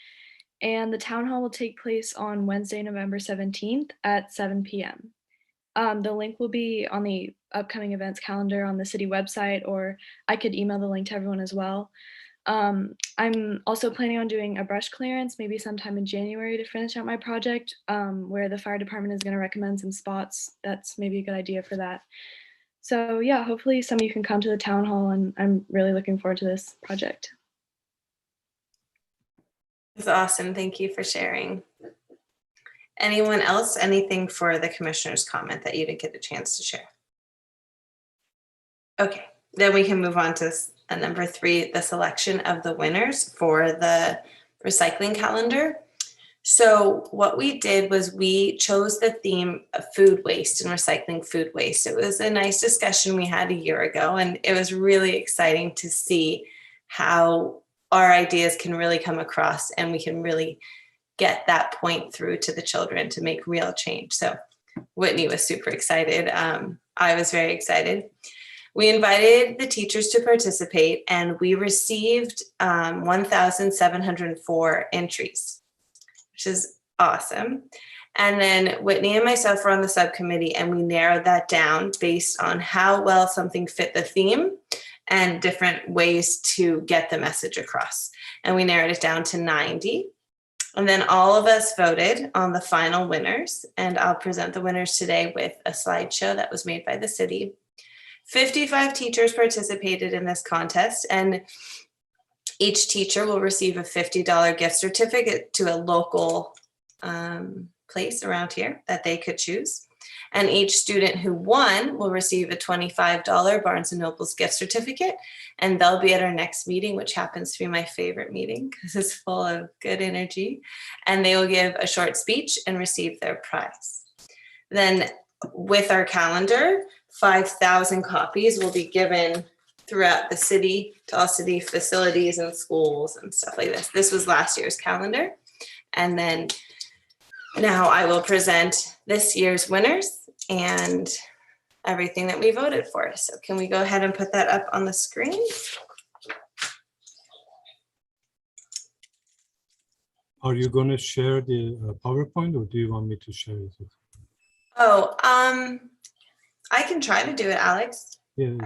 And the town hall will take place on Wednesday, November 17th at 7 p.m. The link will be on the upcoming events calendar on the city website, or I could email the link to everyone as well. I'm also planning on doing a brush clearance, maybe sometime in January to finish out my project, where the fire department is going to recommend some spots. That's maybe a good idea for that. So yeah, hopefully some of you can come to the town hall, and I'm really looking forward to this project. It's awesome. Thank you for sharing. Anyone else? Anything for the commissioner's comment that you didn't get a chance to share? Okay, then we can move on to number 3, the selection of the winners for the recycling calendar. So what we did was we chose the theme of food waste and recycling food waste. It was a nice discussion we had a year ago, and it was really exciting to see how our ideas can really come across and we can really get that point through to the children to make real change. So Whitney was super excited. I was very excited. We invited the teachers to participate and we received 1,704 entries, which is awesome. And then Whitney and myself were on the subcommittee and we narrowed that down based on how well something fit the theme and different ways to get the message across. And we narrowed it down to 90. And then all of us voted on the final winners. And I'll present the winners today with a slideshow that was made by the city. 55 teachers participated in this contest, and each teacher will receive a $50 gift certificate to a local place around here that they could choose. And each student who won will receive a $25 Barnes & Noble's gift certificate, and they'll be at our next meeting, which happens to be my favorite meeting because it's full of good energy. And they will give a short speech and receive their prize. Then with our calendar, 5,000 copies will be given throughout the city to all city facilities and schools and stuff like this. This was last year's calendar. And then now I will present this year's winners and everything that we voted for. So can we go ahead and put that up on the screen? Are you going to share the PowerPoint or do you want me to share it? Oh, I can try to do it, Alex. Yeah,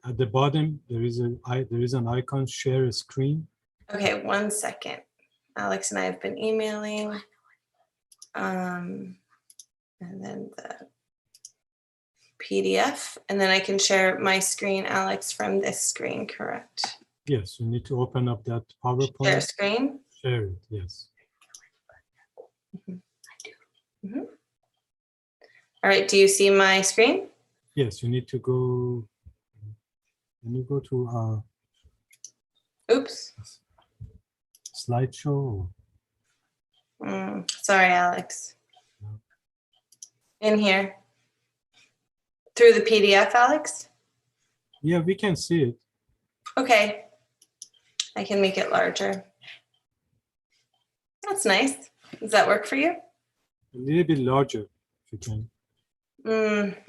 at the bottom, there is an icon, share a screen. Okay, 1 second. Alex and I have been emailing. And then the PDF, and then I can share my screen, Alex, from this screen, correct? Yes, you need to open up that PowerPoint. Share screen? Share it, yes. All right, do you see my screen? Yes, you need to go, when you go to Oops. slideshow. Sorry, Alex. In here. Through the PDF, Alex? Yeah, we can see it. Okay. I can make it larger. That's nice. Does that work for you? A little bit larger, if you can.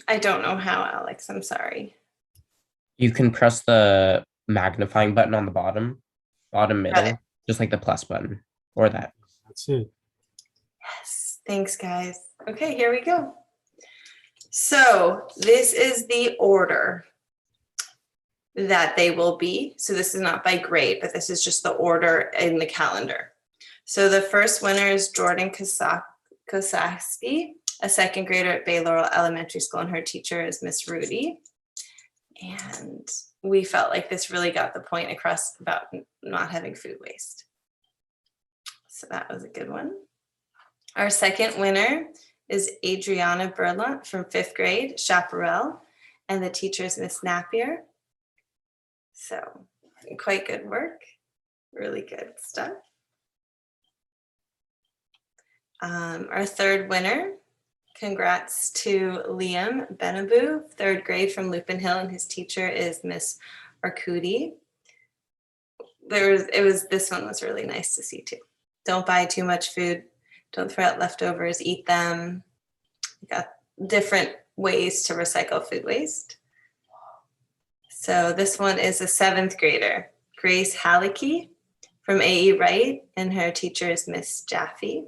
I don't know how, Alex. I'm sorry. You can press the magnifying button on the bottom middle, just like the plus button or that. That's it. Yes. Thanks, guys. Okay, here we go. So this is the order that they will be. So this is not by grade, but this is just the order in the calendar. So the first winner is Jordan Kosaski, a second grader at Bay Laurel Elementary School, and her teacher is Miss Rudy. And we felt like this really got the point across about not having food waste. So that was a good one. Our second winner is Adriana Berlant from 5th grade, Chaparral, and the teacher is Miss Napier. So quite good work, really good stuff. Our third winner, congrats to Liam Benaboo, 3rd grade from Lupin Hill, and his teacher is Miss Arcudi. This one was really nice to see too. Don't buy too much food. Don't throw out leftovers, eat them. We got different ways to recycle food waste. So this one is a 7th grader, Grace Halicki from AE Wright, and her teacher is Miss Jaffe.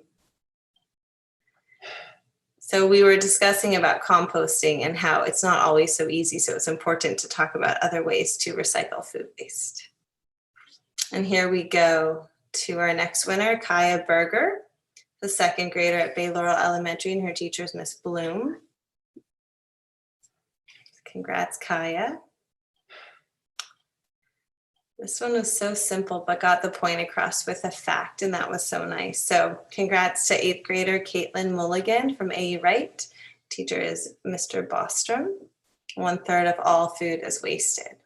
So we were discussing about composting and how it's not always so easy. So it's important to talk about other ways to recycle food waste. And here we go to our next winner, Kaya Berger, the 2nd grader at Bay Laurel Elementary, and her teacher is Miss Bloom. Congrats, Kaya. This one was so simple, but got the point across with a fact, and that was so nice. So congrats to 8th grader Caitlin Mulligan from AE Wright. Teacher is Mr. Bostrom. 1/3 of all food is wasted.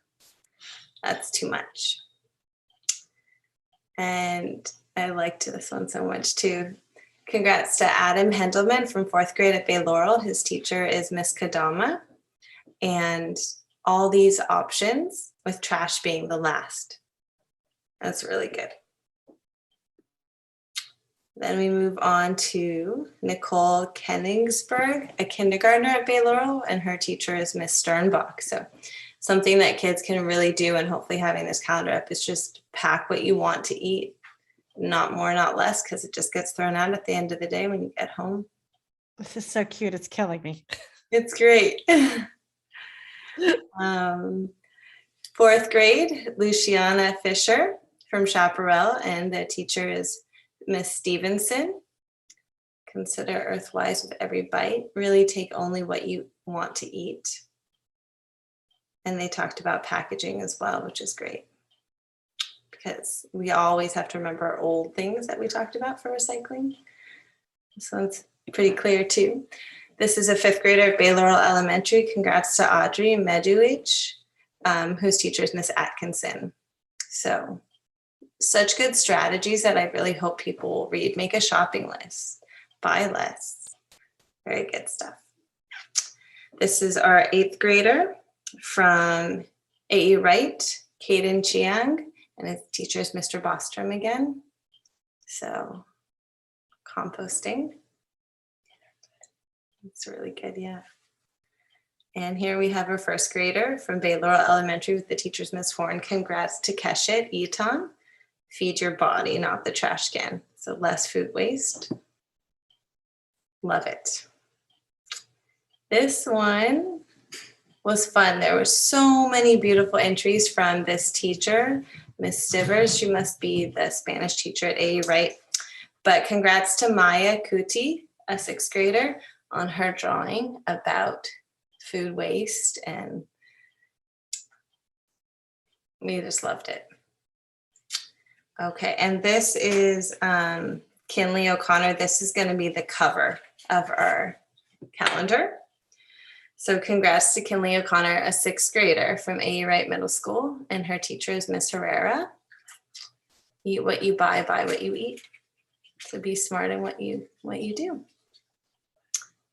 That's too much. And I liked this one so much too. Congrats to Adam Hendelman from 4th grade at Bay Laurel. His teacher is Miss Kadama. And all these options, with trash being the last. That's really good. Then we move on to Nicole Kenningsburg, a kindergartner at Bay Laurel, and her teacher is Miss Sternbach. So something that kids can really do, and hopefully having this calendar up, is just pack what you want to eat. Not more, not less, because it just gets thrown out at the end of the day when you get home. This is so cute. It's killing me. It's great. Fourth grade, Luciana Fisher from Chaparral, and the teacher is Miss Stevenson. Consider earthwise with every bite. Really take only what you want to eat. And they talked about packaging as well, which is great, because we always have to remember our old things that we talked about for recycling. This one's pretty clear too. This is a fifth grader at Bay Laurel Elementary. Congrats to Audrey Meduich, whose teacher is Miss Atkinson. So such good strategies that I really hope people will read. Make a shopping list, buy less. Very good stuff. This is our eighth grader from A.E. Wright, Caden Chiang, and his teacher is Mr. Bostrom again. So composting. It's really good, yeah. And here we have our first grader from Bay Laurel Elementary with the teacher's Miss Horn. Congrats to Keshet Eton. Feed your body, not the trash can. So less food waste. Love it. This one was fun. There were so many beautiful entries from this teacher, Miss Stivers. She must be the Spanish teacher at A.E. Wright. But congrats to Maya Kuti, a sixth grader, on her drawing about food waste, and we just loved it. Okay, and this is Kinley O'Connor. This is going to be the cover of our calendar. So congrats to Kinley O'Connor, a sixth grader from A.E. Wright Middle School, and her teacher is Miss Herrera. Eat what you buy what you eat. So be smart in what you do.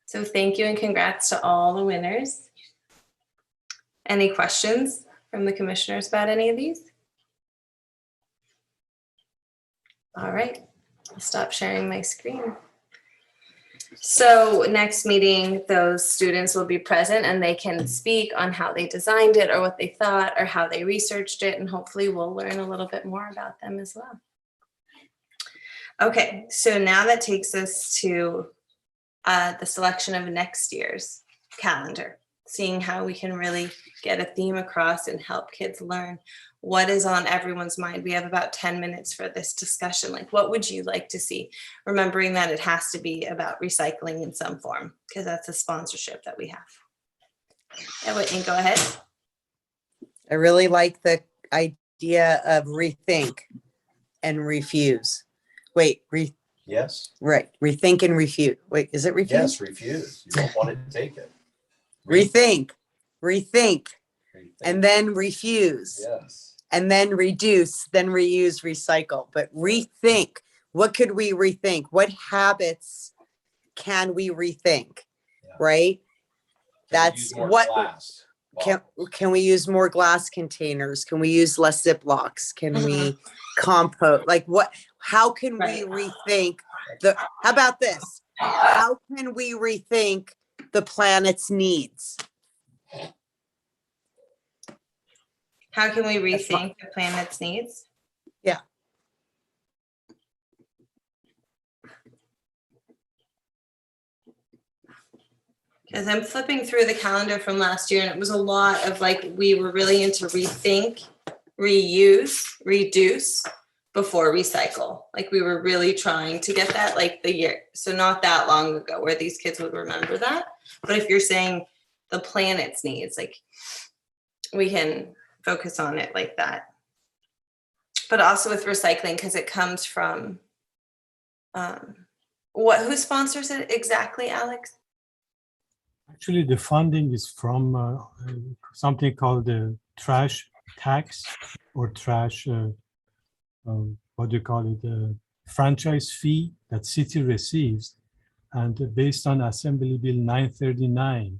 So thank you and congrats to all the winners. Any questions from the commissioners about any of these? All right, I'll stop sharing my screen. So next meeting, those students will be present and they can speak on how they designed it or what they thought or how they researched it, and hopefully we'll learn a little bit more about them as well. Okay, so now that takes us to the selection of next year's calendar, seeing how we can really get a theme across and help kids learn what is on everyone's mind. We have about 10 minutes for this discussion. Like, what would you like to see? Remembering that it has to be about recycling in some form, because that's a sponsorship that we have. Yeah, Whitney, go ahead. I really like the idea of rethink and refuse. Wait, Yes. right. Rethink and refute. Wait, is it refuse? Yes, refuse. You don't want to take it. Rethink, Rethink. and then refuse. Yes. And then reduce, then reuse, recycle. But rethink. What could we rethink? What habits can we rethink? Yeah. Right? Can we That's use more what glass? can we use more glass containers? Can we use less Ziplocs? Can we compost? Like what? How can we rethink how about this? How can we rethink the planet's needs? How can we rethink the planet's needs? Yeah. Because I'm flipping through the calendar from last year, and it was a lot of like, we were really into rethink, reuse, reduce before recycle. Like we were really trying to get that like the year. So not that long ago where these kids would remember that. But if you're saying the planet's needs, like we can focus on it like that. But also with recycling, because it comes from who sponsors it exactly, Alex? Actually, the funding is from something called the trash tax or trash, what do you call it, franchise fee that city receives. And based on Assembly Bill 939,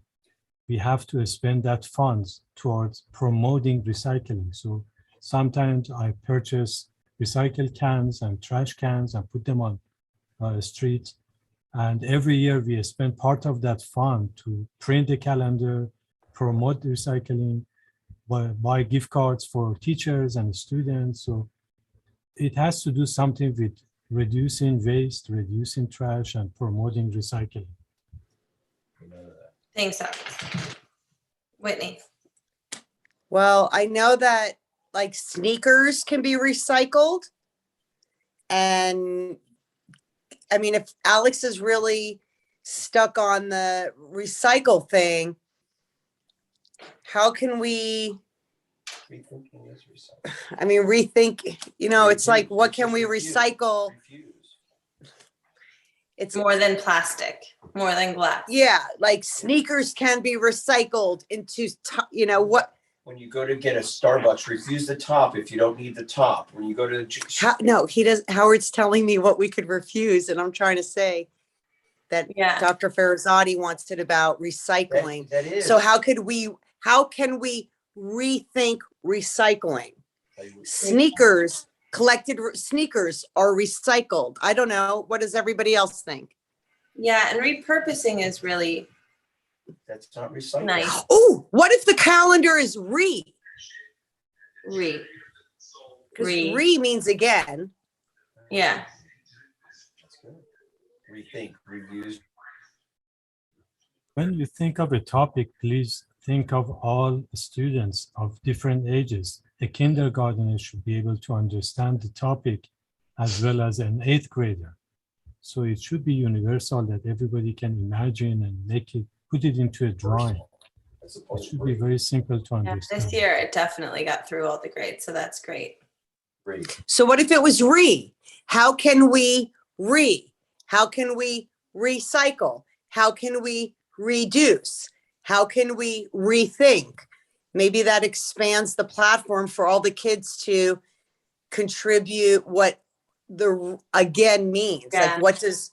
we have to spend that funds towards promoting recycling. So sometimes I purchase recycle cans and trash cans and put them on streets. And every year we spend part of that fund to print the calendar, promote recycling, buy gift cards for teachers and students. So it has to do something with reducing waste, reducing trash, and promoting recycling. Thanks, Alex. Whitney. Well, I know that like sneakers can be recycled. And I mean, if Alex is really stuck on the recycle thing, how can we, I mean, rethink, you know, it's like, what can we recycle? It's More than plastic, more than glass. yeah, like sneakers can be recycled into, you know, what, When you go to get a Starbucks, refuse the top if you don't need the top. When you go to no, he does. Howard's telling me what we could refuse, and I'm trying to say that Yeah. Dr. Farasati wants it about recycling. that is. So how can we rethink recycling? Sneakers, sneakers are recycled. I don't know. What does everybody else think? Yeah, and repurposing is really That's not recycling. nice. Oh, what if the calendar is re? Re. Because Re. re means again. Yeah. That's good. Rethink, reuse. When you think of a topic, please think of all students of different ages. A kindergartner should be able to understand the topic as well as an 8th grader. So it should be universal that everybody can imagine and put it into a drawing. It should be very simple to Yeah, understand. this year it definitely got through all the grades, so that's great. So what if it was re? How can we How can we recycle? How can we reduce? How can we rethink? Maybe that expands the platform for all the kids to contribute what the again means. Yeah. Like what does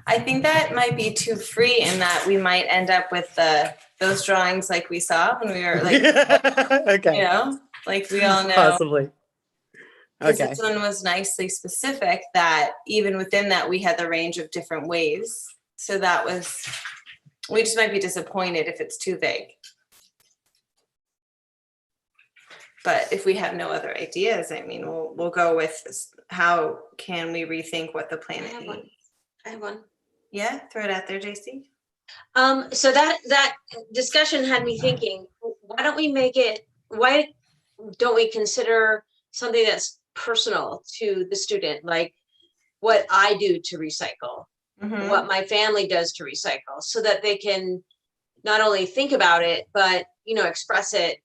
I think that might be too free in that we might end up with those drawings like we saw when we were like, okay. you know, like we all know. Possibly. 'Cause Okay. this one was nicely specific that even within that we had the range of different ways. So that was, we just might be disappointed if it's too vague. But if we have no other ideas, I mean, we'll go with this. How can we rethink what the planet needs? I have one. Yeah, throw it out there, JC. So that discussion had me thinking, why don't we consider something that's personal to the student, like what I do to recycle, Mhm. what my family does to recycle, so that they can not only think about it, but, you know, express it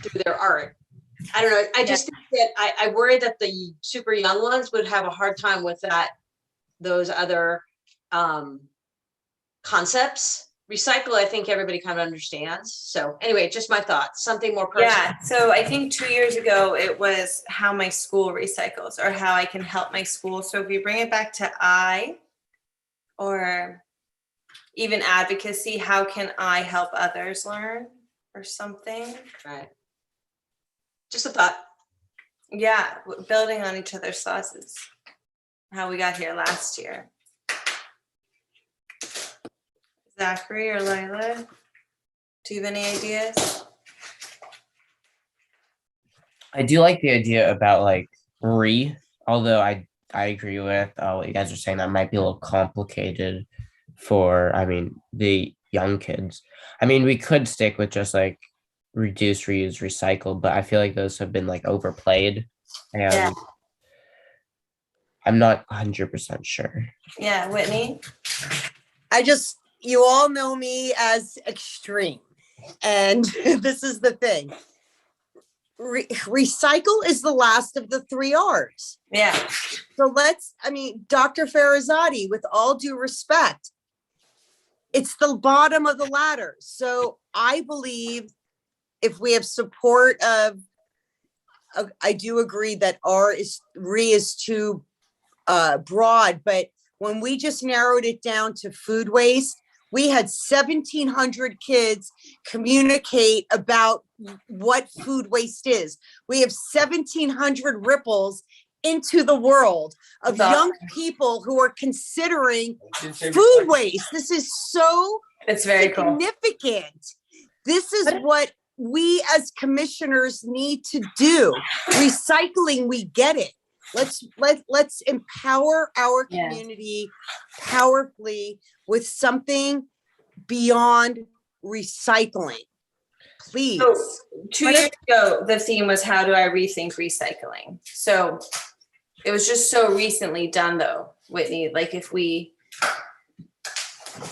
through their art. I don't know. I just think that I worry that the super young ones would have a hard time with those other concepts. Recycle, I think everybody kind of understands. So anyway, just my thoughts, something more personal. Yeah, so I think 2 years ago, it was how my school recycles or how I can help my school. So if we bring it back to I, or even advocacy, how can I help others learn or something? Right. Just a thought. Yeah, building on each other's thoughts is how we got here last year. Zachary or Lila, do you have any ideas? I do like the idea about like although I agree with what you guys are saying, that might be a little complicated for, I mean, the young kids. I mean, we could stick with just like reduce, reuse, recycle, but I feel like those have been like overplayed, and Yeah. I'm not 100% sure. Yeah, Whitney? You all know me as extreme. And this is the thing. Recycle is the last of the 3 R's. Yeah. So Dr. Farasati, with all due respect, it's the bottom of the ladder. So I believe if we have support of, I do agree that re is too broad, but when we just narrowed it down to food waste, we had 1,700 kids communicate about what food waste is. We have 1,700 ripples into the world of That's young people who are considering food waste. This is so It's very cool. significant. This is what we as commissioners need to do. Recycling, we get it. Let's empower our community powerfully with something beyond recycling. Please. So 2 years ago, the theme was how do I rethink recycling? So it was just so recently done though, Whitney, like if we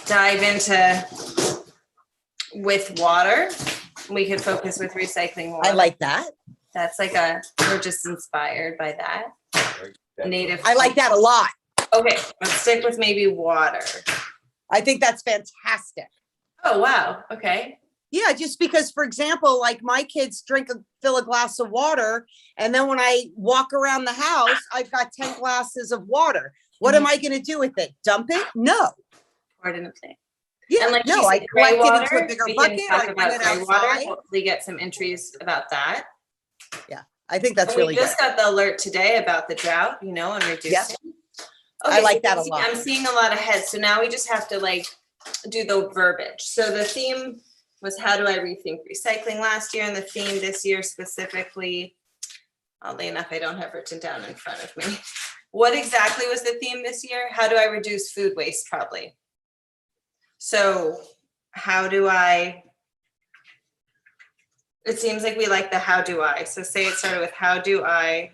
dive into with water, we could focus with recycling water. I like that. That's like we're just inspired by that. Native. I like that a lot. Okay, let's stick with maybe water. I think that's fantastic. Oh, wow. Okay. Yeah, just because, for example, like my kids fill a glass of water, and then when I walk around the house, I've got 10 glasses of water. What am I going to do with it? Dump it? No. Pour it in a thing. Yeah, and like no, I collect it into a bigger bucket. I bring it outside. Hopefully get some entries about that. Yeah, I think that's And really we just good. got the alert today about the drought, and reducing. Yes. Okay, I like so that a lot. I'm seeing a lot of heads. So now we just have to like do the verbiage. So the theme was how do I rethink recycling last year, and the theme this year specifically, oddly enough, I don't have written down in front of me. What exactly was the theme this year? How do I reduce food waste? Probably. So how do I, it seems like we like the how do I. So say it started with how do I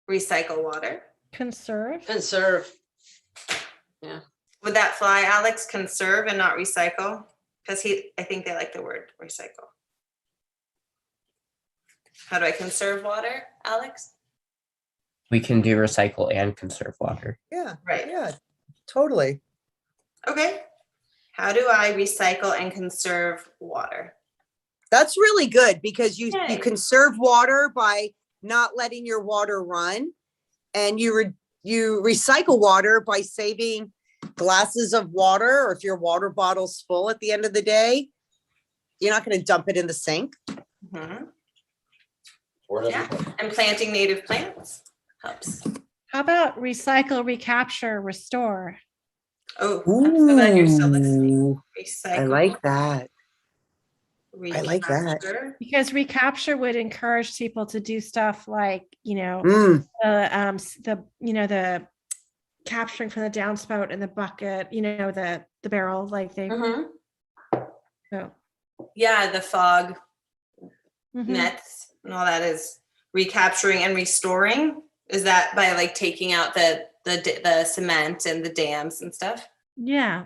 recycle water? Conserve. Yeah. Would that fly, Alex? Conserve and not recycle? Because I think they like the word recycle. How do I conserve water, Alex? We can do recycle and conserve water. Yeah. Right. Yeah, totally. Okay. How do I recycle and conserve water? That's really good because you Yay. conserve water by not letting your water run, and you recycle water by saving glasses of water, or if your water bottle's full at the end of the day, you're not going to dump it in the sink. Mm-hmm. Yeah, and planting native plants helps. How about recycle, recapture, restore? Oh, I'm so glad you're still listening. Ooh, Recycle. I like that. I like that. recapture. Because recapture would encourage people to do stuff like, Mm, the capturing from the downspout in the bucket, the barrel, like they. Mhm. So. Yeah, the fog Mhm. nets and all that is recapturing and restoring. Is that by like taking out the cement and the dams and stuff? Yeah,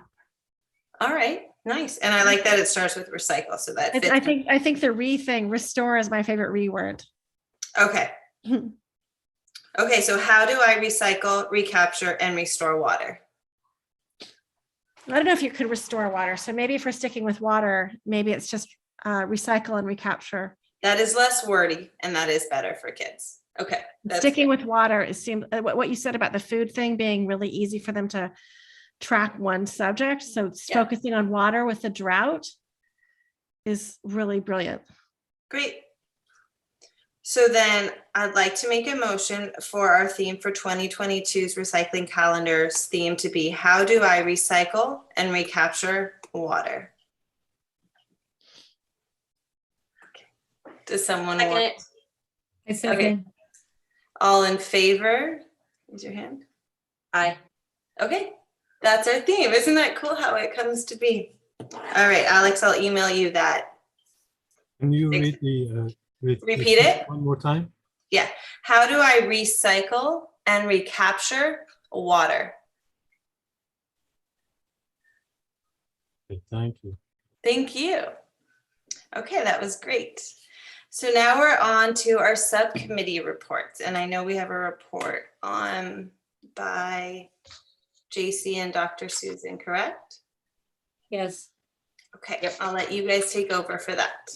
All right, nice. And I like that it starts with recycle, so that fits. I think the thing, restore is my favorite word. Okay. Okay, so how do I recycle, recapture, and restore water? I don't know if you could restore water. So maybe if we're sticking with water, maybe it's just recycle and recapture. That is less wordy, and that is better for kids. Okay. that's Sticking good. with water, it seems what you said about the food thing being really easy for them to track one subject. So it's Yeah. focusing on water with the drought is really brilliant. Great. So then I'd like to make a motion for our theme for 2022's recycling calendar's theme to be how do I recycle and recapture water? Okay. Does someone Second want? it. I second. All in favor? Raise your hand. Aye. Okay, that's our theme. Isn't that cool how it comes to be? All right, Alex, I'll email you that. Can you Thanks. read Repeat it? one more time? Yeah. How do I recycle and recapture water? Okay, thank you. Thank you. Okay, that was great. So now we're on to our subcommittee reports. And I know we have a report on by JC and Dr. Susan, correct? Yes. Okay, Yep. I'll let you guys take over for that.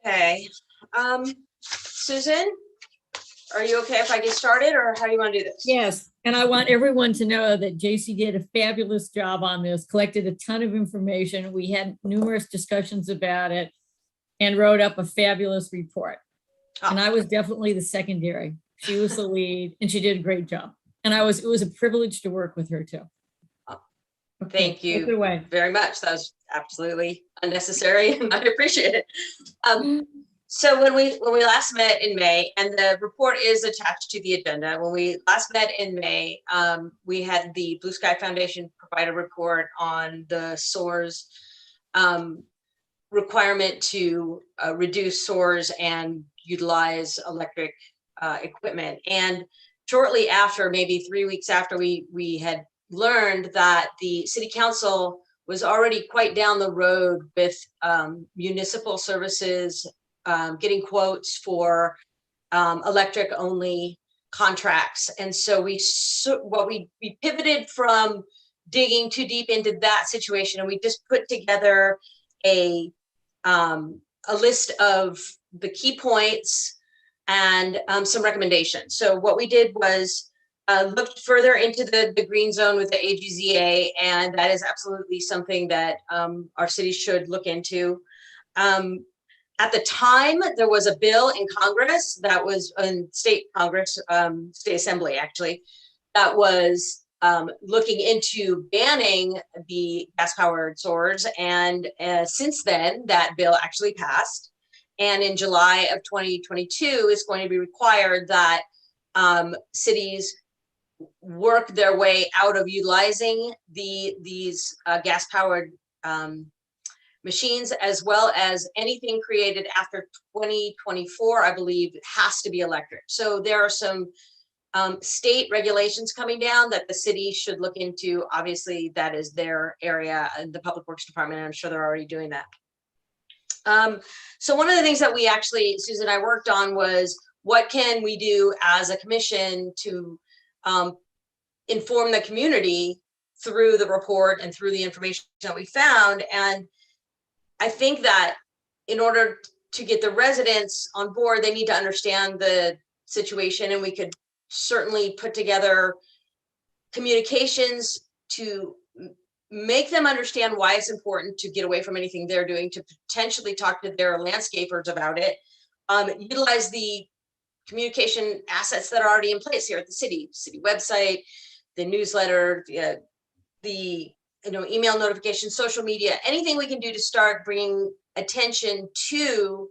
Okay. Susan, are you okay if I get started, or how do you want to do this? Yes, and I want everyone to know that JC did a fabulous job on this, collected a ton of information. We had numerous discussions about it and wrote up a fabulous report. And I was definitely the secondary. She was the lead and she did a great job. And it was a privilege to work with her too. Thank Take it you away. very much. That was absolutely unnecessary and I appreciate it. So when we last met in May, and the report is attached to the agenda, when we last met in May, we had the Blue Sky Foundation provide a report on the SOARS requirement to reduce SOARS and utilize electric equipment. And shortly after, maybe 3 weeks after we had learned that the city council was already quite down the road with municipal services, getting quotes for electric only contracts. And so we pivoted from digging too deep into that situation, and we just put together a list of the key points and some recommendations. So what we did was looked further into the green zone with the AGZA, and that is absolutely something that our city should look into. At the time, there was a bill in Congress that was in state Congress, state assembly actually, that was looking into banning the gas-powered SOARs. And since then, that bill actually passed. And in July of 2022, it's going to be required that cities work their way out of utilizing these gas-powered machines, as well as anything created after 2024, I believe, has to be electric. So there are some state regulations coming down that the city should look into. Obviously, that is their area, the Public Works Department, and I'm sure they're already doing that. So one of the things that we actually, Susan and I worked on was, what can we do as a commission to inform the community through the report and through the information that we found. And I think that in order to get the residents on board, they need to understand the situation, and we could certainly put together communications to make them understand why it's important to get away from anything they're doing, to potentially talk to their landscapers about it, utilize the communication assets that are already in place here at the city website, the newsletter, the email notifications, social media, anything we can do to start bringing attention to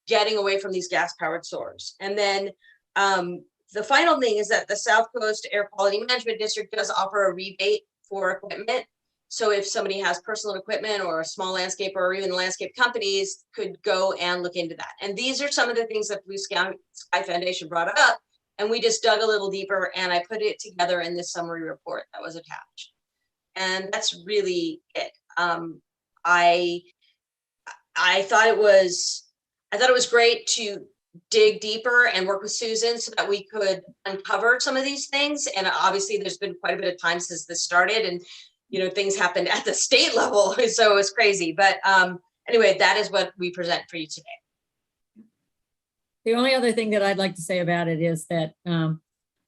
getting away from these gas-powered SOARs. And then the final thing is that the South Coast Air Quality Management District does offer a rebate for equipment. So if somebody has personal equipment, or a small landscaper, or even landscape companies could go and look into that. And these are some of the things that Blue Sky Foundation brought up. And we just dug a little deeper, and I put it together in this summary report that was attached. And that's really it. I thought it was great to dig deeper and work with Susan so that we could uncover some of these things. And obviously there's been quite a bit of time since this started, and things happened at the state level, so it's crazy. But anyway, that is what we present for you today. The only other thing that I'd like to say about it is that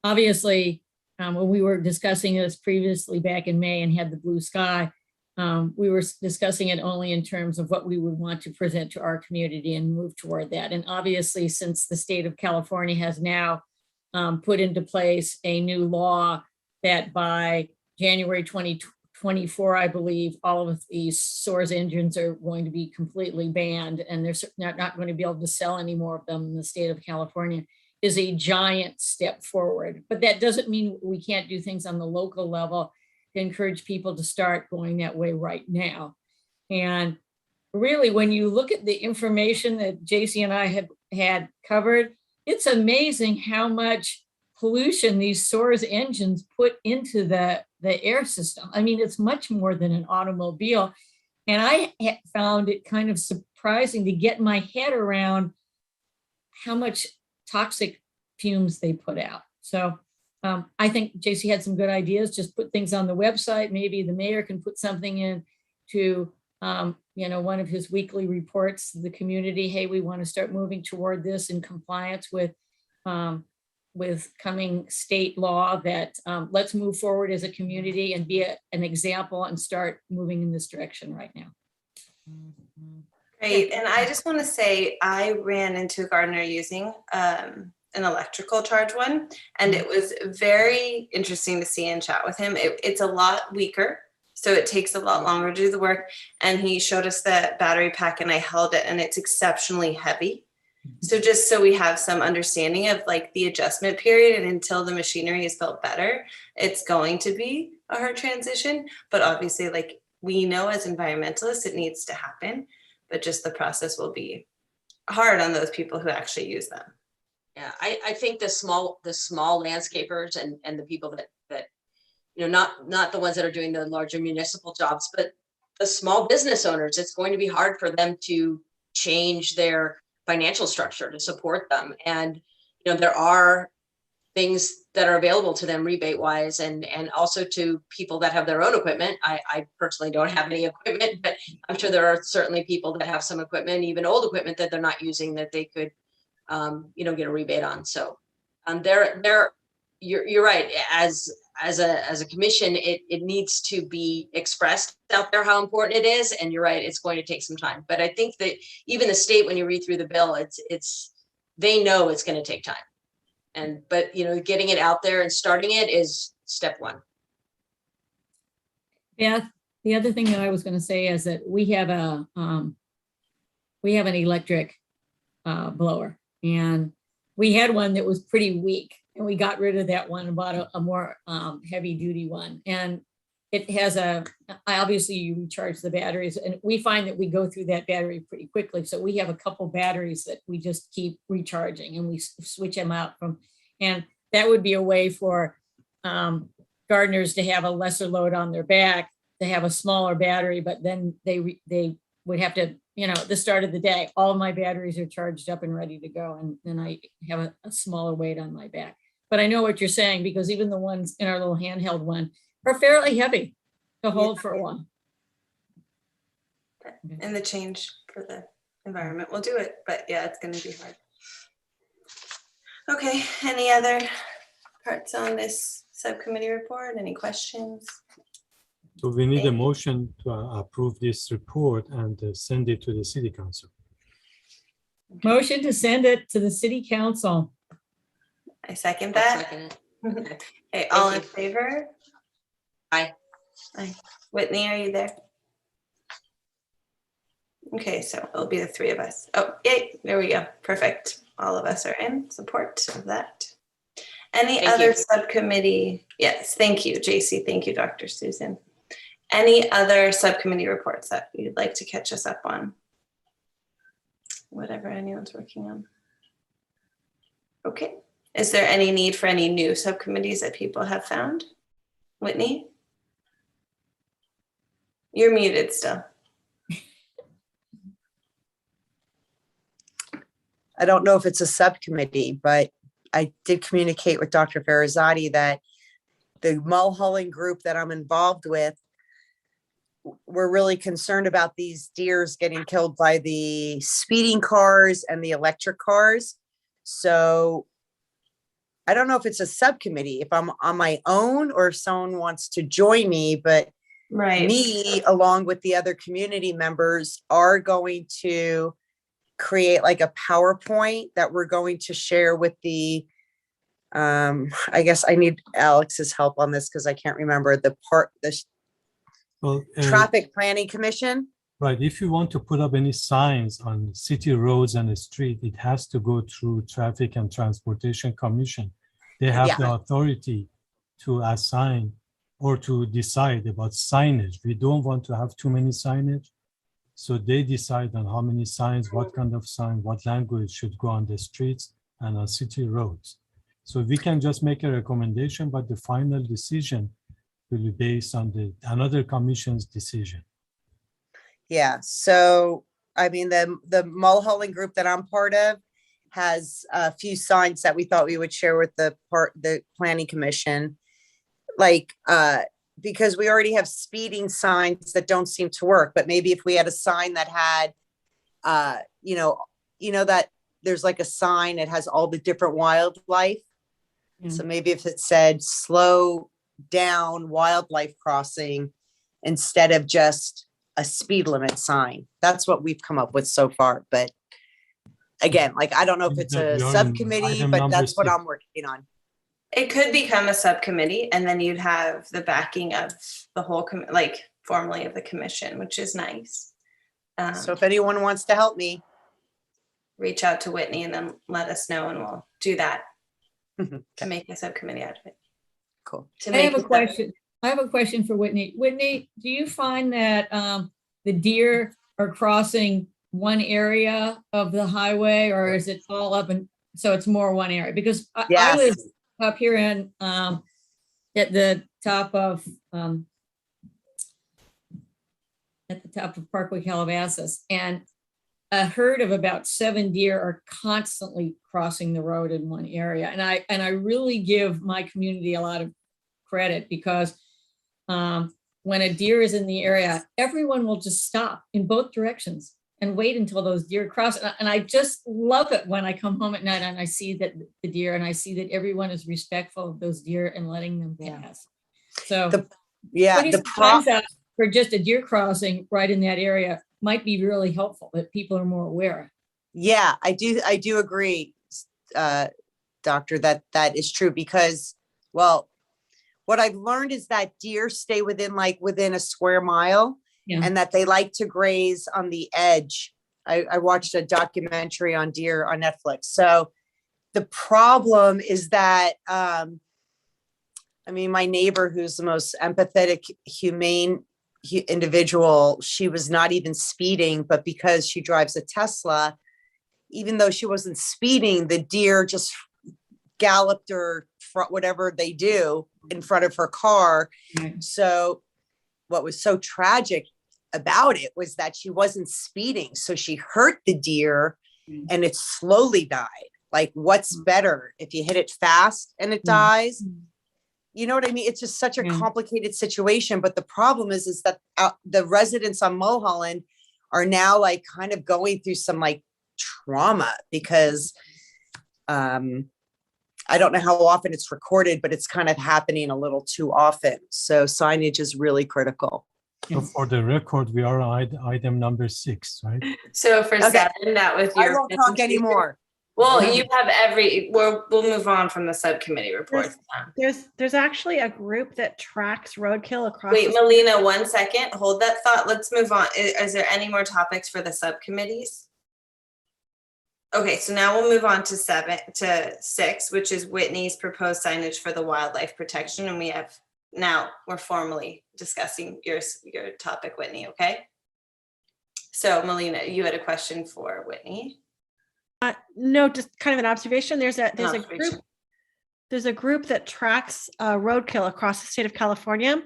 obviously when we were discussing this previously back in May and had the blue sky, we were discussing it only in terms of what we would want to present to our community and move toward that. And obviously, since the state of California has now put into place a new law that by January 2024, I believe, all of these SOARS engines are going to be completely banned, and they're not going to be able to sell any more of them in the state of California, is a giant step forward. But that doesn't mean we can't do things on the local level to encourage people to start going that way right now. And really, when you look at the information that JC and I had covered, it's amazing how much pollution these SOARS engines put into the air system. I mean, it's much more than an automobile. And I found it kind of surprising to get my head around how much toxic fumes they put out. So I think JC had some good ideas. Just put things on the website. Maybe the mayor can put something in to, one of his weekly reports to the community. Hey, we want to start moving toward this in compliance with coming state law, that let's move forward as a community and be an example and start moving in this direction right now. Great. And I just want to say, I ran into a gardener using an electrical charge one, and it was very interesting to see and chat with him. It's a lot weaker, so it takes a lot longer to do the work. And he showed us the battery pack, and I held it, and it's exceptionally heavy. So just so we have some understanding of like the adjustment period, and until the machinery is built better, it's going to be a hard transition. But obviously, like we know as environmentalists, it needs to happen, but just the process will be hard on those people who actually use them. Yeah, I think the small landscapers and the people that not the ones that are doing the larger municipal jobs, but the small business owners, it's going to be hard for them to change their financial structure to support them. And there are things that are available to them rebate wise, and also to people that have their own equipment. I personally don't have any equipment, but I'm sure there are certainly people that have some equipment, even old equipment that they're not using, that they could get a rebate on. So you're right. As a commission, it needs to be expressed out there how important it is. And you're right, it's going to take some time. But I think that even the state, when you read through the bill, they know it's going to take time. But getting it out there and starting it is step one. Yeah, the other thing that I was going to say is that we have an electric blower, and we had one that was pretty weak, and we got rid of that one and bought a more heavy duty one. And it has obviously you recharge the batteries, and we find that we go through that battery pretty quickly. So we have a couple batteries that we just keep recharging, and we switch them out from, and that would be a way for gardeners to have a lesser load on their back, to have a smaller battery, but then they would have to, at the start of the day, all my batteries are charged up and ready to go. And then I have a smaller weight on my back. But I know what you're saying, because even the ones in our little handheld one are fairly heavy to hold for a while. And the change for the environment will do it, but yeah, it's going to be hard. Okay, any other parts on this subcommittee report? Any questions? So we need a motion to approve this report and send it to the city council. Motion to send it to the city council. I second I'll that. second it. Okay, all in favor? Aye. Aye. Whitney, are you there? Okay, so it'll be the three of us. Oh, yay, there we go. Perfect. All of us are in support of that. Any Thank other you. subcommittee? Yes, thank you, JC. Thank you, Dr. Susan. Any other subcommittee reports that you'd like to catch us up on? Whatever anyone's working on. Okay. Is there any need for any new subcommittees that people have found? Whitney? You're muted still. I don't know if it's a subcommittee, but I did communicate with Dr. Farazadi that the mulholland group that I'm involved with, we're really concerned about these deers getting killed by the speeding cars and the electric cars. So I don't know if it's a subcommittee, if I'm on my own or if someone wants to join me, but me, along with the other community members, are going to create like a PowerPoint that we're going to share with the, I guess I need Alex's help on this because I can't remember the Traffic Planning Commission. Right. If you want to put up any signs on city roads and the street, it has to go through Traffic and Transportation Commission. They have the authority to assign or to decide about signage. We don't want to have too many signage. So they decide on how many signs, what kind of sign, what language should go on the streets and on city roads. So we can just make a recommendation, but the final decision will be based on another commission's decision. Yeah, so I mean, the Mulholland group that I'm part of has a few signs that we thought we would share with the planning commission. Like, because we already have speeding signs that don't seem to work, but maybe if we had a sign that had, that there's like a sign that has all the different wildlife. So maybe if it said slow down wildlife crossing instead of just a speed limit sign. That's what we've come up with so far. But again, like, I don't know if it's That a we are in subcommittee, item but number that's what 6. I'm working on. It could become a subcommittee and then you'd have the backing of the whole, like formally of the commission, which is nice. So if anyone wants to help me. Reach out to Whitney and then let us know and we'll do that to make a subcommittee out of it. Cool. I have a question. I have a question for Whitney. Whitney, do you find that the deer are crossing one area of the highway, or is it all up and so it's more one area? Because I Yes. live up here in at the top of Parkway Calabasas, and a herd of about 7 deer are constantly crossing the road in one area. And I really give my community a lot of credit because when a deer is in the area, everyone will just stop in both directions and wait until those deer cross. And I just love it when I come home at night and I see that the deer, and I see that everyone is respectful of those deer and letting them pass. So times out for just a deer crossing right in that area might be really helpful, that people are more aware. Yeah, I do agree, Doctor, that is true because, well, what I've learned is that deer stay within a square mile and that they like to graze on the edge. I watched a documentary on deer on Netflix. So the problem is that, my neighbor, who's the most empathetic, humane individual, she was not even speeding, but because she drives a Tesla, even though she wasn't speeding, the deer just galloped or whatever they do in front of her car. So what was so tragic about it was that she wasn't speeding. So she hurt the deer and it slowly died. Like, what's better, if you hit it fast and it dies? You know what I mean? It's just such a complicated situation. But the problem is that the residents on Mulholland are now like kind of going through some like trauma because I don't know how often it's recorded, but it's kind of happening a little too often. So signage is really critical. So for the record, we are on item number 6, right? So for 7, that was your. I won't talk anymore. Well, you have we'll move on from the subcommittee reports. There's actually a group that tracks roadkill across. Wait, Melina, 1 second. Hold that thought. Let's move on. Is there any more topics for the subcommittees? Okay, so now we'll move on to 6, which is Whitney's proposed signage for the wildlife protection. And we're formally discussing your topic, Whitney, okay? So Melina, you had a question for Whitney. No, just kind of an observation. There's a group that tracks roadkill across the state of California,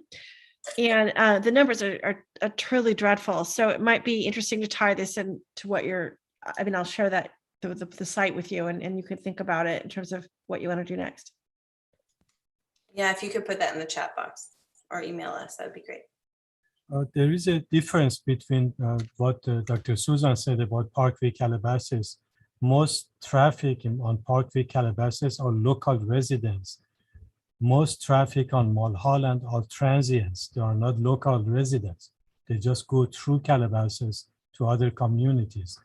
and the numbers are truly dreadful. So it might be interesting to tie this into what I'll share that the site with you, and you can think about it in terms of what you want to do next. Yeah, if you could put that in the chat box or email us, that would be great. There is a difference between what Dr. Susan said about Parkway Calabasas. Most traffic on Parkway Calabasas are local residents. Most traffic on Mulholland are transients. They are not local residents. They just go through Calabasas to other communities.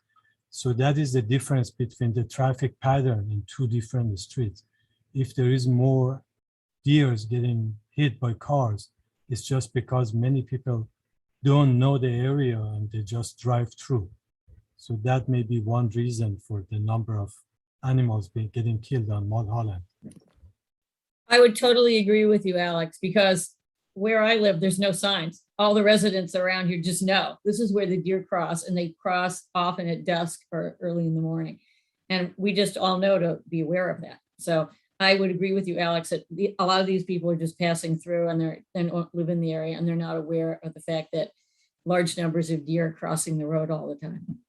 So that is the difference between the traffic pattern in 2 different streets. If there is more deers getting hit by cars, it's just because many people don't know the area and they just drive through. So that may be one reason for the number of animals getting killed on Mulholland. I would totally agree with you, Alex, because where I live, there's no signs. All the residents around here just know this is where the deer cross, and they cross often at dusk or early in the morning. And we just all know to be aware of that. So I would agree with you, Alex, that a lot of these people are just passing through and they don't live in the area and they're not aware of the fact that large numbers of deer are crossing the road all the time.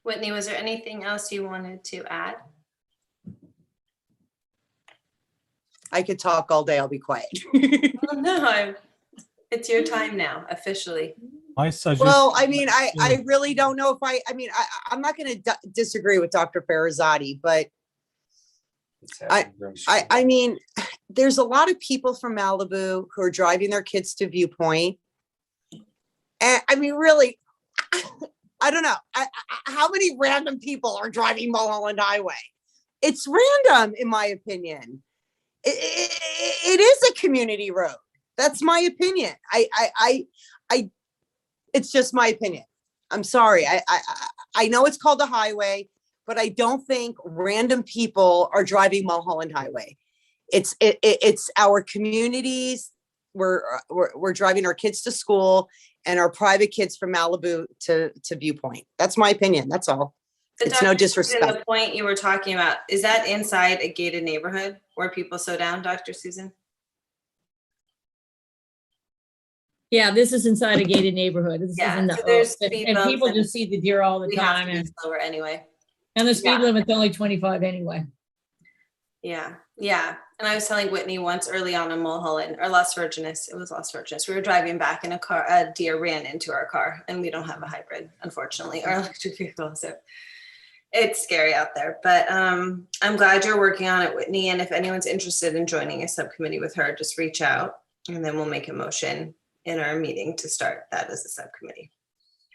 Whitney, was there anything else you wanted to add? I could talk all day. I'll be quiet. Oh, no, it's your time now, officially. Well, I really don't know if I'm not going to disagree with Dr. Farazadi, but I mean, there's a lot of people from Malibu who are driving their kids to Viewpoint. And I mean, really, I don't know. How many random people are driving Mulholland Highway? It's random, in my opinion. It is a community road. That's my opinion. It's just my opinion. I'm sorry. I know it's called a highway, but I don't think random people are driving Mulholland Highway. It's our communities. We're driving our kids to school and our private kids from Malibu to Viewpoint. That's my opinion. That's all. It's no disrespect. The point you were talking about, is that inside a gated neighborhood where people slow down, Dr. Susan? Yeah, this is inside a gated neighborhood. This Yeah, is in the, so there's and speed people bumps just see the deer all the We have time, to be and slower anyway. the speed Yeah. limit's only 25 anyway. Yeah, yeah. And I was telling Whitney once early on in Mulholland, or Las Virginis, it was Las Virginis. We were driving back in a car, a deer ran into our car, and we don't have a hybrid, unfortunately, or electric vehicle. So it's scary out there. But I'm glad you're working on it, Whitney. And if anyone's interested in joining a subcommittee with her, just reach out, and then we'll make a motion in our meeting to start that as a subcommittee.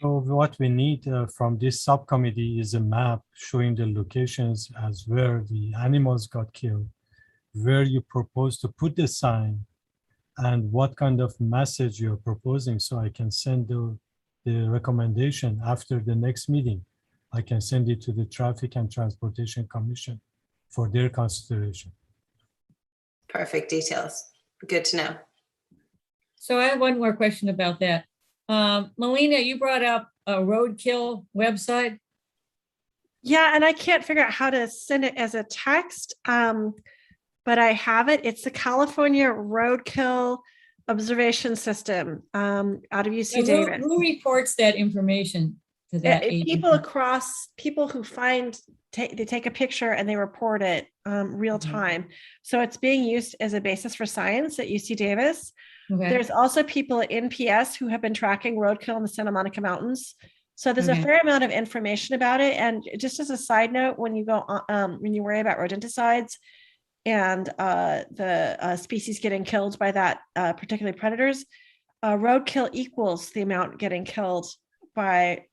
So what we need from this subcommittee is a map showing the locations as where the animals got killed, where you propose to put the sign, and what kind of message you're proposing, so I can send the recommendation after the next meeting. I can send it to the Traffic and Transportation Commission for their consideration. Perfect details. Good to know. So I have one more question about that. Melina, you brought up a roadkill website. Yeah, and I can't figure out how to send it as a text, but I have it. It's the California Roadkill Observation System out of UC Davis. Who reports that information to that agency? People who find, they take a picture and they report it real time. So it's being used as a basis for science at UC Davis. Okay. There's also people at NPS who have been tracking roadkill in the Santa Monica Mountains. So there's a fair amount of information about it. And just as a side note, when you go when you worry about rodenticides and the species getting killed by that particularly predators, roadkill equals the amount getting killed by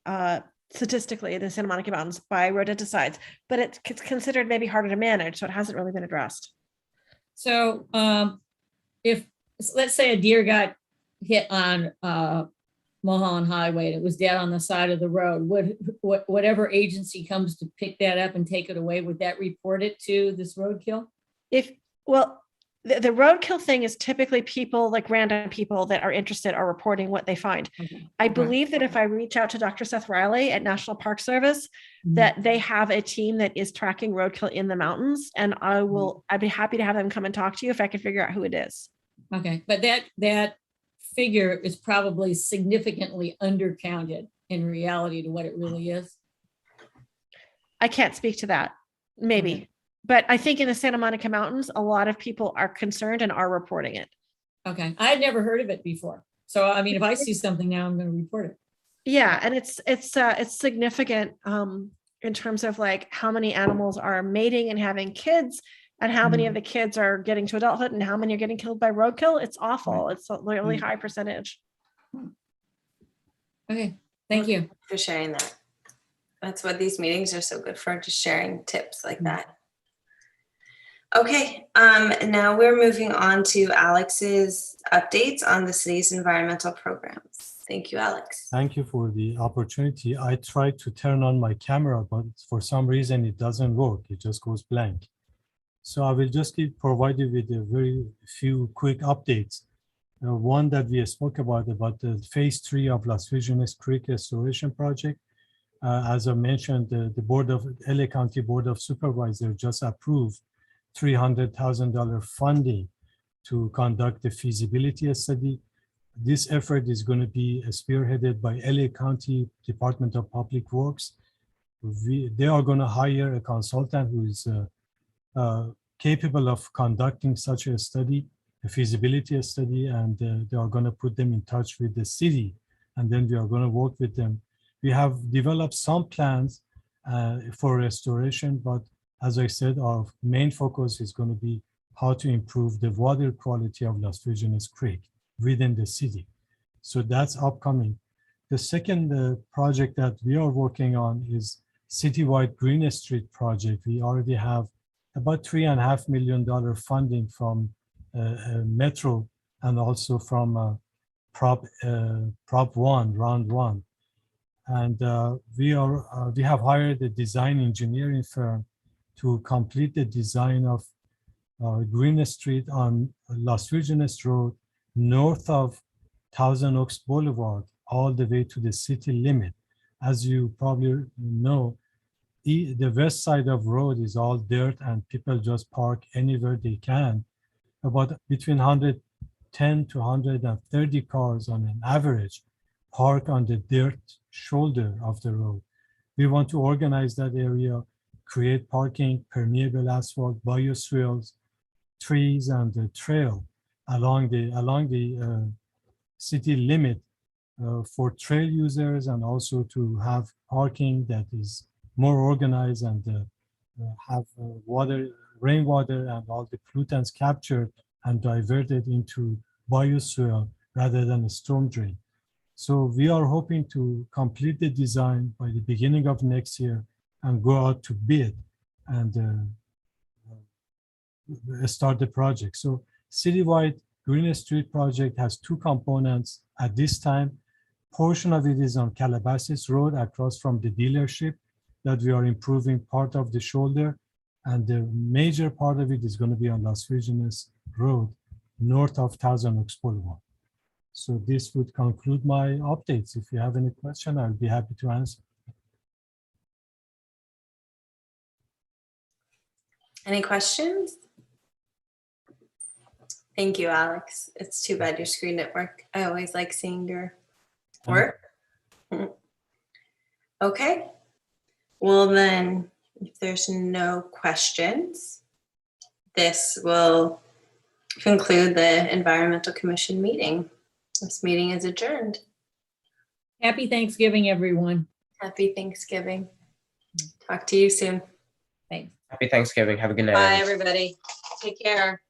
statistically in the Santa Monica Mountains by rodenticides, but it's considered maybe harder to manage, so it hasn't really been addressed. So if let's say a deer got hit on Mulholland Highway and it was dead on the side of the road, whatever agency comes to pick that up and take it away, would that report it to this roadkill? The roadkill thing is typically people, like random people that are interested are reporting what they find. I believe that if I reach out to Dr. Seth Riley at National Park Service, that they have a team that is tracking roadkill in the mountains, and I'd be happy to have them come and talk to you if I can figure out who it is. Okay, but that figure is probably significantly undercounted in reality to what it really is. I can't speak to that, maybe. But I think in the Santa Monica Mountains, a lot of people are concerned and are reporting it. Okay, I had never heard of it before. So, I mean, if I see something now, I'm going to report it. Yeah, and it's significant in terms of like how many animals are mating and having kids, and how many of the kids are getting to adulthood, and how many are getting killed by roadkill. It's awful. It's a really high percentage. Okay, thank you for sharing that. That's what these meetings are so good for, just sharing tips like that. Okay, now we're moving on to Alex's updates on the city's environmental programs. Thank you, Alex. Thank you for the opportunity. I tried to turn on my camera, but for some reason it doesn't work. It just goes blank. So I will just provide you with a very few quick updates. One that we spoke about the phase 3 of Las Virginis Creek Restoration Project. As I mentioned, the LA County Board of Supervisors just approved $300,000 funding to conduct the feasibility study. This effort is going to be spearheaded by LA County Department of Public Works. They are going to hire a consultant who is capable of conducting such a study, a feasibility study, and they are going to put them in touch with the city, and then we are going to work with them. We have developed some plans for restoration, but as I said, our main focus is going to be how to improve the water quality of Las Virgenes Creek within the city. So that's upcoming. The second project that we are working on is Citywide Greenish Street project. We already have about $3.5 million funding from Metro and also from Prop 1, Round 1. And we have hired a design engineering firm to complete the design of Greenish Street on Las Virgenes Road, north of Thousand Oaks Boulevard, all the way to the city limit. As you probably know, the west side of road is all dirt and people just park anywhere they can. About between 110 to 130 cars on an average park on the dirt shoulder of the road. We want to organize that area, create parking, permeable asphalt, bioswales, trees, and the trail along the city limit for trail users, and also to have parking that is more organized and have rainwater and all the pollutants captured and diverted into bioswale rather than a storm drain. So we are hoping to complete the design by the beginning of next year and go out to bid and start the project. So Citywide Greenish Street project has two components at this time. Portion of it is on Calabasas Road across from the dealership that we are improving part of the shoulder. And the major part of it is going to be on Las Virgenes Road, north of Thousand Oaks Boulevard. So this would conclude my updates. If you have any question, I'll be happy to answer. Any questions? Thank you, Alex. It's too bad your screen didn't work. I always like seeing your work. Okay. Well, then, if there's no questions, this will conclude the Environmental Commission meeting. This meeting is adjourned. Happy Thanksgiving, everyone. Happy Thanksgiving. Talk to you soon. Thanks. Happy Thanksgiving. Have a good night. Bye, everyone. everybody. Take care.